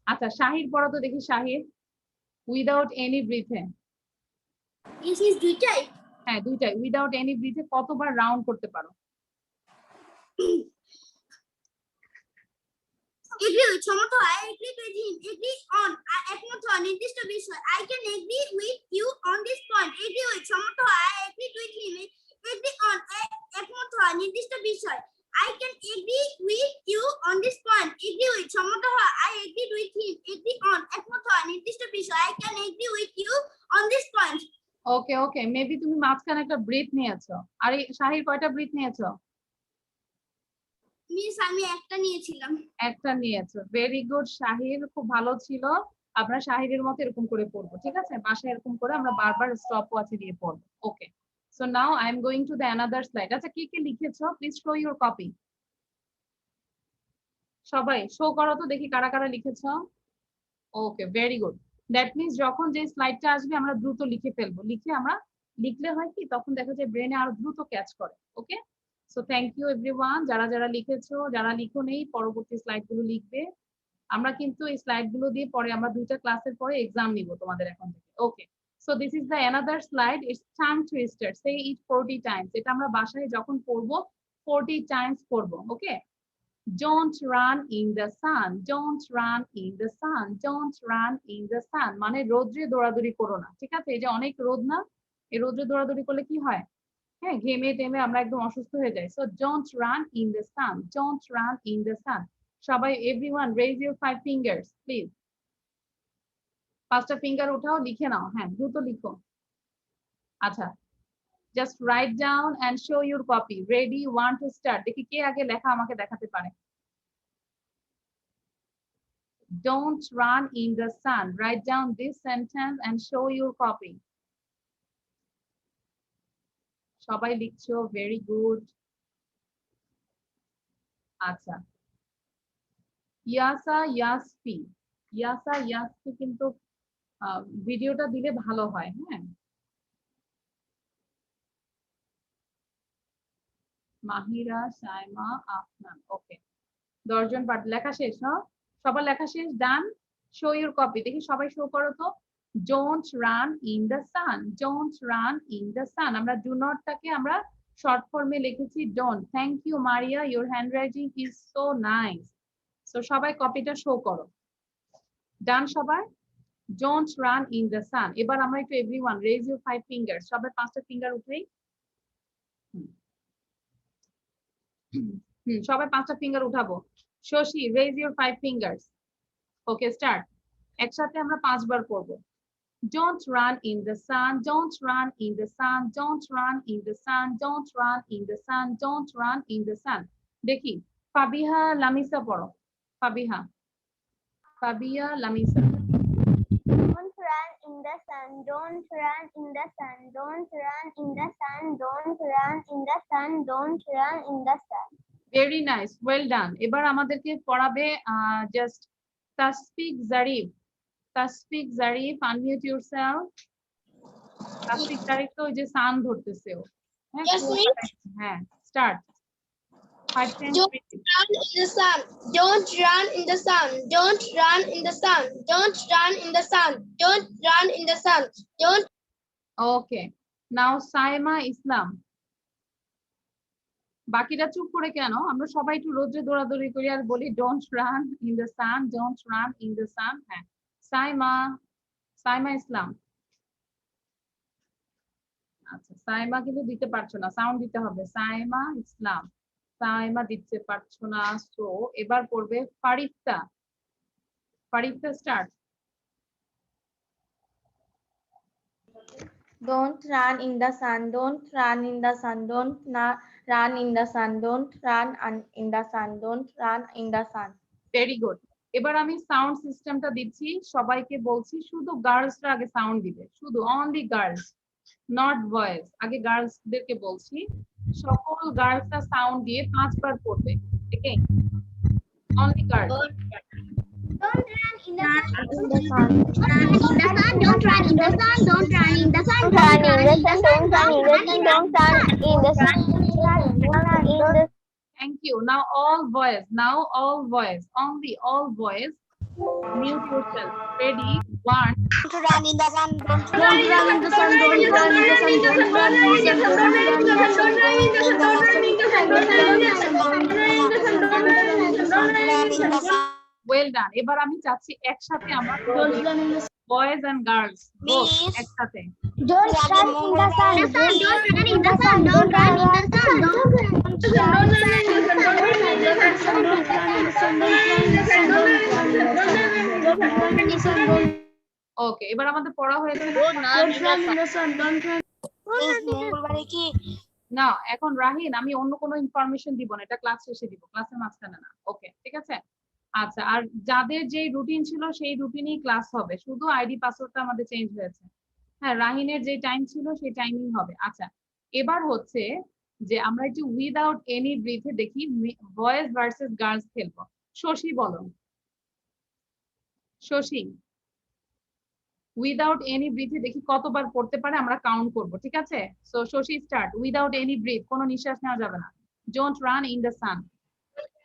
আচ্ছা, শাহির পড়া তো দেখি, শাহির উইদাউট এনি ব্রিথে। ইস ইস দুইটাই। হ্যাঁ, দুইটাই। উইদাউট এনি ব্রিথে কতবার রাউন্ড করতে পারো? এগ্রি উইথ সম্মত হওয়া, I agree with him. Agree on একমত হওয়া নির্দিষ্ট বিষয়, I can agree with you on this point. Agree with সম্মত হওয়া, I agree with him. Agree on একমত হওয়া নির্দিষ্ট বিষয়, I can agree with you on this point. Agree with সম্মত হওয়া, I agree with him. Agree on একমত হওয়া নির্দিষ্ট বিষয়, I can agree with you on this point. Okay okay, maybe তুমি মাঝখানে একটা ব্রিথ নিয়েছো। আর এই শাহির কয়টা ব্রিথ নিয়েছো? মিস আমি একটা নিয়েছিলাম। একটা নিয়েছো, ভেরি গুড শাহির, খুব ভালো ছিল। আমরা শাহিরের মতো এরকম করে পড়বো, ঠিক আছে? বাসায় এরকম করে আমরা বারবার স্টপ ওয়াচে দিয়ে পড়বো। Okay, so now I am going to the another slide. আচ্ছা, কে কে লিখেছো প্লিজ শো ইউর কপি। সবাই শো করো তো দেখি কারা কারা লিখেছো। Okay, very good. That means যখন যে স্লাইডটা আসবে আমরা দ্রুত লিখে ফেলবো। লিখলে হয় কি, তখন দেখা যায় ব্রেনে আরো দ্রুত ক্যাচ করে। Okay, so thank you everyone, যারা যারা লিখেছো। যারা লিখো নেই, পরবর্তী স্লাইড গুলো লিখবে। আমরা কিন্তু এই স্লাইড গুলো দিয়ে পরে আমরা 2টা ক্লাসের পরে এক্সাম নিব তোমাদের এখন থেকে। Okay, so this is the another slide. It's time to start. Say it 40 times. এটা আমরা বাসায় যখন পড়বো 40 টাইমস পড়বো। ওকে, Don't run in the sun. Don't run in the sun. Don't run in the sun. মানে রোদ্রে দৌড়াদৌড়ি করো না, ঠিক আছে? এই যে অনেক রোদ না, এই রোদ্রে দৌড়াদৌড়ি করলে কি হয়? হ্যাঁ, ঘেমে টেমে আমরা একদম অসুস্থ হয়ে যাই। So don't run in the sun. Don't run in the sun. সবাই, everyone raise your 5 fingers please. 5টা ফিঙ্গার উঠাও, লিখে নাও। হ্যাঁ, দ্রুত লিখো। আচ্ছা, just write down and show your copy. Ready, 1 to start. দেখি কে আগে লেখা আমাকে দেখাতে পারে। Don't run in the sun. Write down this sentence and show your copy. সবাই লিখছো, very good. আচ্ছা, ইয়াসা ইয়াসপি, ইয়াসা ইয়াসপি কিন্তু ভিডিওটা দিলে ভালো হয়। হ্যাঁ, মাহিরা, সাইমা, আফনান। ওকে, 10 জন পাঠ লেখা শেষ না? সবার লেখা শেষ? ডান। শো ইউর কপি, দেখি সবাই শো করো তো। Don't run in the sun. Don't run in the sun. আমরা ডু নটটাকে আমরা শর্ট ফর্মে লিখেছি don't. Thank you Maria, your handwriting is so nice. So সবাই কপিটা শো করো। ডান সবাই? Don't run in the sun. এবার আমরা একটু এভরিওয়ান রেজ ইউর 5 ফিঙ্গার। সবাই 5টা ফিঙ্গার উঠেই। সবাই 5টা ফিঙ্গার উঠাবো। Shashi, raise your 5 fingers. Okay, start. একসাথে আমরা 5 বার করব। Don't run in the sun. Don't run in the sun. Don't run in the sun. Don't run in the sun. Don't run in the sun. দেখি ফাবিহা লামিসা পড়ো। Fabiha, Fabia Lamisa. Don't run in the sun. Don't run in the sun. Don't run in the sun. Don't run in the sun. Don't run in the sun. Very nice, well done. এবার আমাদেরকে পড়াবে just Tasfiq Zarif. Tasfiq Zarif, unmute yourself. Tasfiq Zarif তো ওই যে সান ধরতেছে ও। হ্যাঁ, start. 5 10 Don't run in the sun. Don't run in the sun. Don't run in the sun. Don't run in the sun. Don't run in the sun. Don't. ওকে, নাও সাইমা ইসলাম। বাকিরা চুপ করে কেন? আমরা সবাই একটু রোদ্রে দৌড়াদৌড়ি করি আর বলি don't run in the sun. Don't run in the সান। হ্যাঁ, সাইমা, সাইমা ইসলাম। আচ্ছা, সাইমা কিন্তু দিতে পারছো না, সাউন্ড দিতে হবে। সাইমা ইসলাম, সাইমা দিতে পারছো না। সো এবার পড়বে ফারিফতা। ফারিফতা, start. Don't run in the sun. Don't run in the sun. Don't run in the sun. Don't run in the sun. Don't run in the sun. Very good. এবার আমি সাউন্ড সিস্টেমটা দিচ্ছি, সবাইকে বলছি শুধু গার্লসরা আগে সাউন্ড দিবে, শুধু অনলি গার্লস, নট বয়েজ। আগে গার্লসদেরকে বলছি, সকল গার্লসরা সাউন্ড দিয়ে 5 বার পড়বে। Okay, only girls. Don't run in the sun. Don't run in the sun. Don't run in the sun. Don't run in the sun. Don't run in the sun. Don't run in the sun. Don't run in the sun. Thank you. Now all boys. Now all boys. Only all boys. Mute yourself. Ready? 1. Don't run in the sun. Don't Don't run in the sun. Don't run in the sun. Don't run in the sun. Don't run in the sun. Don't run in the sun. Don't run in the sun. Don't run in the sun. Don't run in the sun. Don't run in the sun. Well done. এবার আমি চাচ্ছি একসাথে আমরা boys and girls both একসাথে। Don't run in the sun. Don't run in the sun. Don't run in the sun. Don't run in the sun. Don't run in the sun. Don't run in the sun. Don't run in the sun. Don't run in the sun. Don't run in the sun. ওকে, এবার আমাদের পড়া হয়ে গেল। না, এখন রাহিন আমি অন্য কোনো ইনফরমেশন দিব না, এটা ক্লাস শেষে দিব, ক্লাসের মাঝখানে না। ওকে, ঠিক আছে। আচ্ছা, আর যাদের যে রুটিন ছিল সেই রুটিনেই ক্লাস হবে, শুধু আইডি পাসওয়ার্ডটা আমাদের চেঞ্জ হয়েছে। হ্যাঁ, রাহিনের যে টাইম ছিল সেই টাইমিং হবে। আচ্ছা, এবার হচ্ছে যে আমরা একটু উইদাউট এনি ব্রিথে দেখি বয়েজ ভার্সেস গার্লস খেলবো। শশী বলো, শশী উইদাউট এনি ব্রিথে দেখি কতবার পড়তে পারে, আমরা কাউন্ট করব, ঠিক আছে? So Shashi, start. Without any breath, কোনো নিঃশ্বাস নেওয়া যাবে না। Don't run in the sun.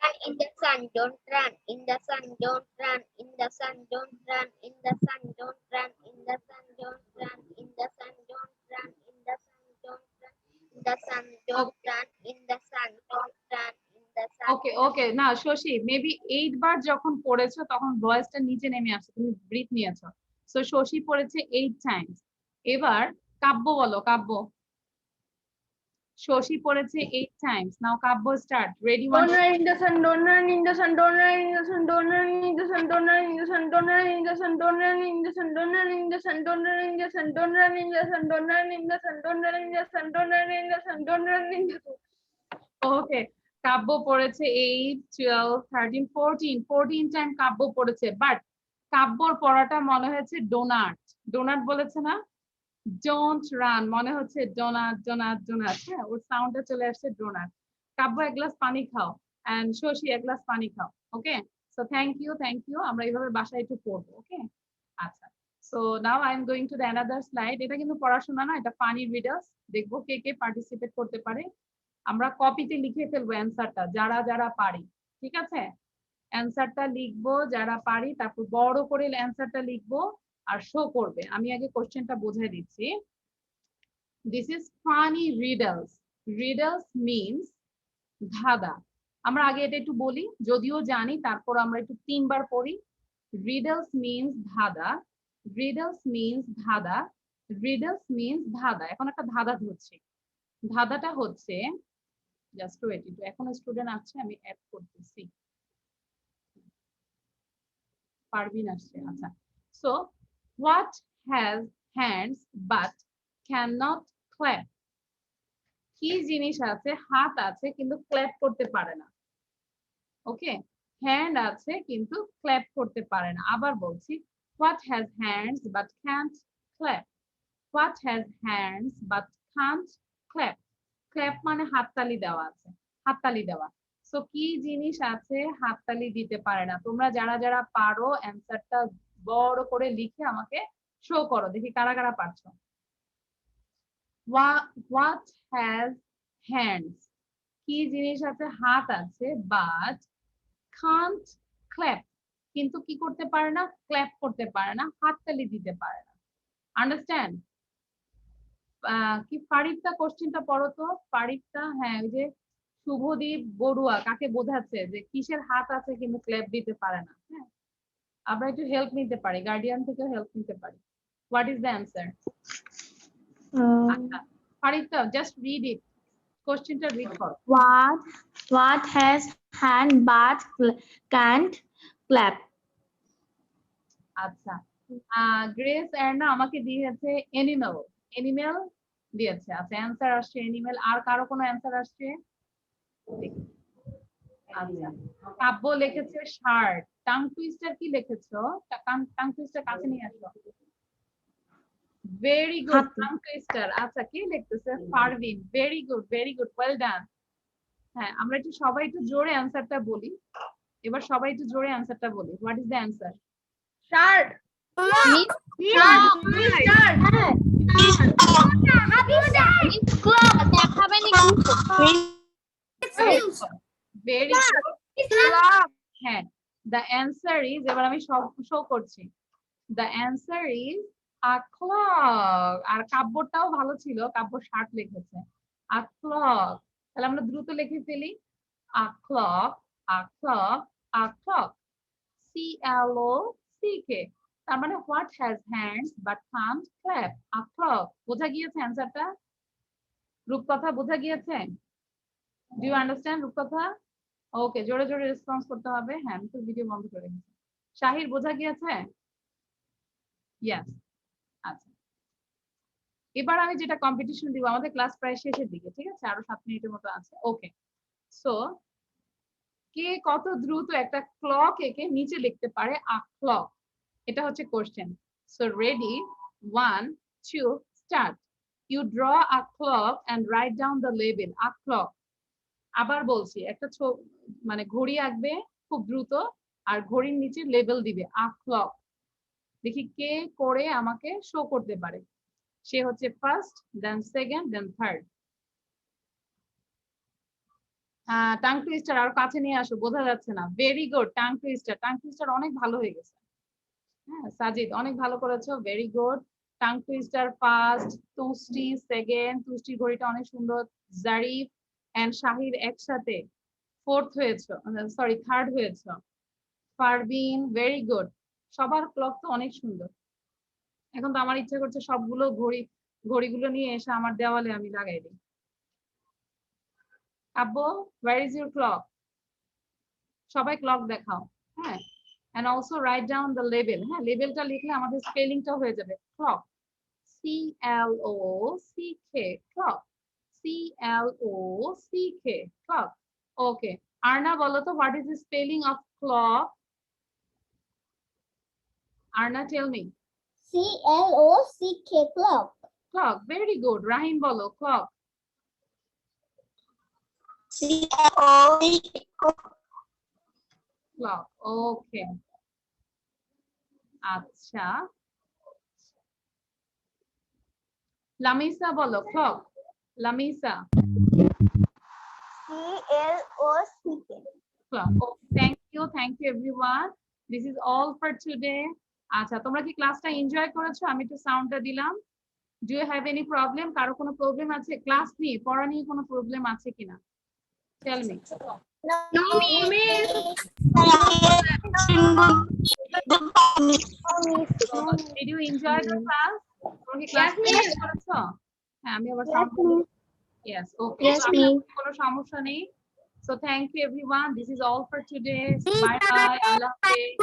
Run in the sun. Don't run in the sun. Don't run in the sun. Don't run in the sun. Don't run in the sun. Don't run in the sun. Don't run in the sun. Don't run in the sun. Don't run in the sun. Don't run in the sun. ওকে ওকে না Shashi maybe 8 বার যখন পড়েছো তখন ভয়েসটা নিচে নেমে আসছে, তুমি breathe নিয়েছো। সো শশী পড়েছে 8 টাইমস। এবার কাব্য বলো, কাব্য। শশী পড়েছে 8 times. Now Kabya start. Ready? Don't run in the sun, don't run in the sun, don't run in the sun, don't run in the sun, don't run in the sun, don't run in the sun, don't run in the sun, don't run in the sun, don't run in the sun, don't run in the sun, don't run in the sun, don't run in the sun, don't run in the sun, don't run in the sun. ওকে, কাব্য পড়েছে 8, 12, 13, 14 time কাব্য পড়েছে। But কাব্যর পড়াটা মনে হয়েছে donut. Donut বলেছে না? Don't run মনে হচ্ছে donut donut donut. হ্যাঁ, ওর সাউন্ডটা চলে আসছে ডোনাট। কাব্য এক গ্লাস পানি খাও এন্ড শশী এক গ্লাস পানি খাও। Okay, so thank you, thank you. আমরা এইভাবে বাসায় একটু পড়বো। ওকে, আচ্ছা। So now I am going to the another slide. এটা কিন্তু পড়াশোনা না, এটা ফানি রিডার্স। দেখবো কে কে পার্টিসিপেট করতে পারে। আমরা কপিতে লিখে ফেলবো অ্যান্সারটা, যারা যারা পারি। ঠিক আছে, অ্যান্সারটা লিখবো যারা পারি, তারপর বড় করে অ্যান্সারটা লিখবো আর শো করবে। আমি আগে কোশ্চেনটা বোঝাই দিচ্ছি। This is funny riddles. Riddles means ধাঁধা। আমরা আগে এটা একটু বলি, যদিও জানি, তারপর আমরা একটু 3 বার পড়ি। রিডলস মিনস ধাঁধা, রিডলস মিনস ধাঁধা, রিডলস মিনস ধাঁধা। এখন একটা ধাঁধা ধরছি। ধাঁধাটা হচ্ছে, জাস্ট ওয়েট, এখন স্টুডেন্ট আছে, আমি অ্যাড করতেছি। পারবিন আসছে, আচ্ছা। So what has hands but cannot clap? কি জিনিস আছে, হাত আছে কিন্তু ক্ল্যাপ করতে পারে না। ওকে, হ্যান্ড আছে কিন্তু ক্ল্যাপ করতে পারে না। আবার বলছি, what has hands but can't clap? What has hands but can't clap? Clap মানে হাততালি দেওয়া আছে, হাততালি দেওয়া। সো কি জিনিস আছে হাততালি দিতে পারে না? তোমরা যারা যারা পারো অ্যান্সারটা বড় করে লিখে আমাকে শো করো, দেখি কারা কারা পারছো। What has hands? কি জিনিস আছে, হাত আছে, বাট can't clap, কিন্তু কি করতে পারে না? ক্ল্যাপ করতে পারে না, হাততালি দিতে পারে না। আন্ডারস্ট্যান্ড? কি ফারিদা কোশ্চেনটা পড়ো তো, ফারিদা। হ্যাঁ, ওই যে শুভদীপ বড়ুয়া কাকে বোঝাচ্ছে যে কিসের হাত আছে কিন্তু ক্ল্যাপ দিতে পারে না? হ্যাঁ, আমরা একটু হেল্প নিতে পারি, গার্ডিয়ান থেকেও হেল্প নিতে পারি। What is the answer? আচ্ছা ফারিদা, জাস্ট রিড ইট, কোশ্চেনটা রিড করো। What has hand but can't clap? আচ্ছা, গ্রেস এন্ড আমাকে দিয়েছে এনিমেল। এনিমেল দিয়েছে। আচ্ছা, অ্যান্সার আসছে এনিমেল। আর কারো কোনো অ্যান্সার আসছে? আচ্ছা, কাব্য লিখেছে শার্ট। টাং টুইস্টার কি লিখেছো? টাং টুইস্টার কাছে নিয়ে আসো। Very good, tongue twister. আচ্ছা, কে লিখতেছে? Parvin. Very good, very good, well done. হ্যাঁ, আমরা একটু সবাই একটু জোরে অ্যান্সারটা বলি। এবার সবাই একটু জোরে অ্যান্সারটা বলি। What is the answer? Start. Very good. হ্যাঁ, the answer is, এবার আমি শো করছি। The answer is a clock. আর কাব্যটাও ভালো ছিল, কাব্য শার্ট লিখেছে। A clock। তাহলে আমরা দ্রুত লিখে ফেলি। A clock, a clock, a clock. C-L-O-C-K। তার মানে what has hands but can't clap? A clock। বোঝা গিয়েছে অ্যান্সারটা? রূপকথা বোঝা গিয়েছে? Do you understand রূপকথা? ওকে, জোরে জোরে রেসপন্স করতে হবে। হ্যাঁ, আমি তো ভিডিও বন্ধ করে রেখেছি। শাহির বোঝা গিয়েছে? ইয়েস। আচ্ছা, এবার আমি যেটা কম্পিটিশন দিব, আমাদের ক্লাস প্রায় শেষের দিকে, ঠিক আছে, আরো 7 মিনিটের মতো আছে। ওকে, সো কে কত দ্রুত একটা ক্লক একে নিচে লিখতে পারে? আ ক্লক, এটা হচ্ছে question. So ready, 1 2 start. You draw a clock and write down the label a clock. আবার বলছি, একটা মানে ঘড়ি আঁকবে খুব দ্রুত আর ঘড়ির নিচে লেবেল দিবে আ ক্লক। দেখি কে করে আমাকে শো করতে পারে। সে হচ্ছে first, then second, then third. Tongue twister আর কাছে নিয়ে আসো, বোঝা যাচ্ছে না। Very good, tongue twister. Tongue twister অনেক ভালো হয়ে গেছে। হ্যাঁ, সাজিদ অনেক ভালো করেছো, very good. Tongue twister first, Tushti second, তুষ্টির ঘড়িটা অনেক সুন্দর। জারিফ এন্ড শাহির একসাথে ফোর্থ হয়েছো, সরি থার্ড হয়েছো। Parveen, very good. সবার ক্লক তো অনেক সুন্দর। এখন তো আমার ইচ্ছা করছে সবগুলো ঘড়িগুলো নিয়ে এসে আমার দেওয়ালে আমি লাগাই দিই। আব্বু, where is your clock? সবাই ক্লক দেখাও। হ্যাঁ, and also write down the label. হ্যাঁ, লেবেলটা লিখলে আমাদের স্পেলিংটা হয়ে যাবে। Clock, CLOCK, clock, CLOCK, clock. Okay, Arna বলো তো, what is the spelling of clock? Arna, tell me. CLOCK, clock. Clock, very good. Rahim bolo, clock. CLOCK. Clock, okay. আচ্ছা, লামিসা বলো, clock. Lamisa, CLOCK. clock. Oh, thank you everyone. This is all for today. আচ্ছা, তোমরা কি ক্লাসটা enjoy করেছো? আমি একটু সাউন্ডটা দিলাম। Do you have any problem? কারো কোনো প্রবলেম আছে? ক্লাস নিয়ে, পড়া নিয়ে কোনো প্রবলেম আছে কিনা? Tell me. No, miss. Did you enjoy the class? তোমরা কি ক্লাস এনজয় করেছো? হ্যাঁ, আমি আবার সাউন্ড দিলাম। Yes, okay. Yes, ma'am. কোনো সমস্যা নেই। So thank you everyone. This is all for today. Bye bye. Allah Hafiz.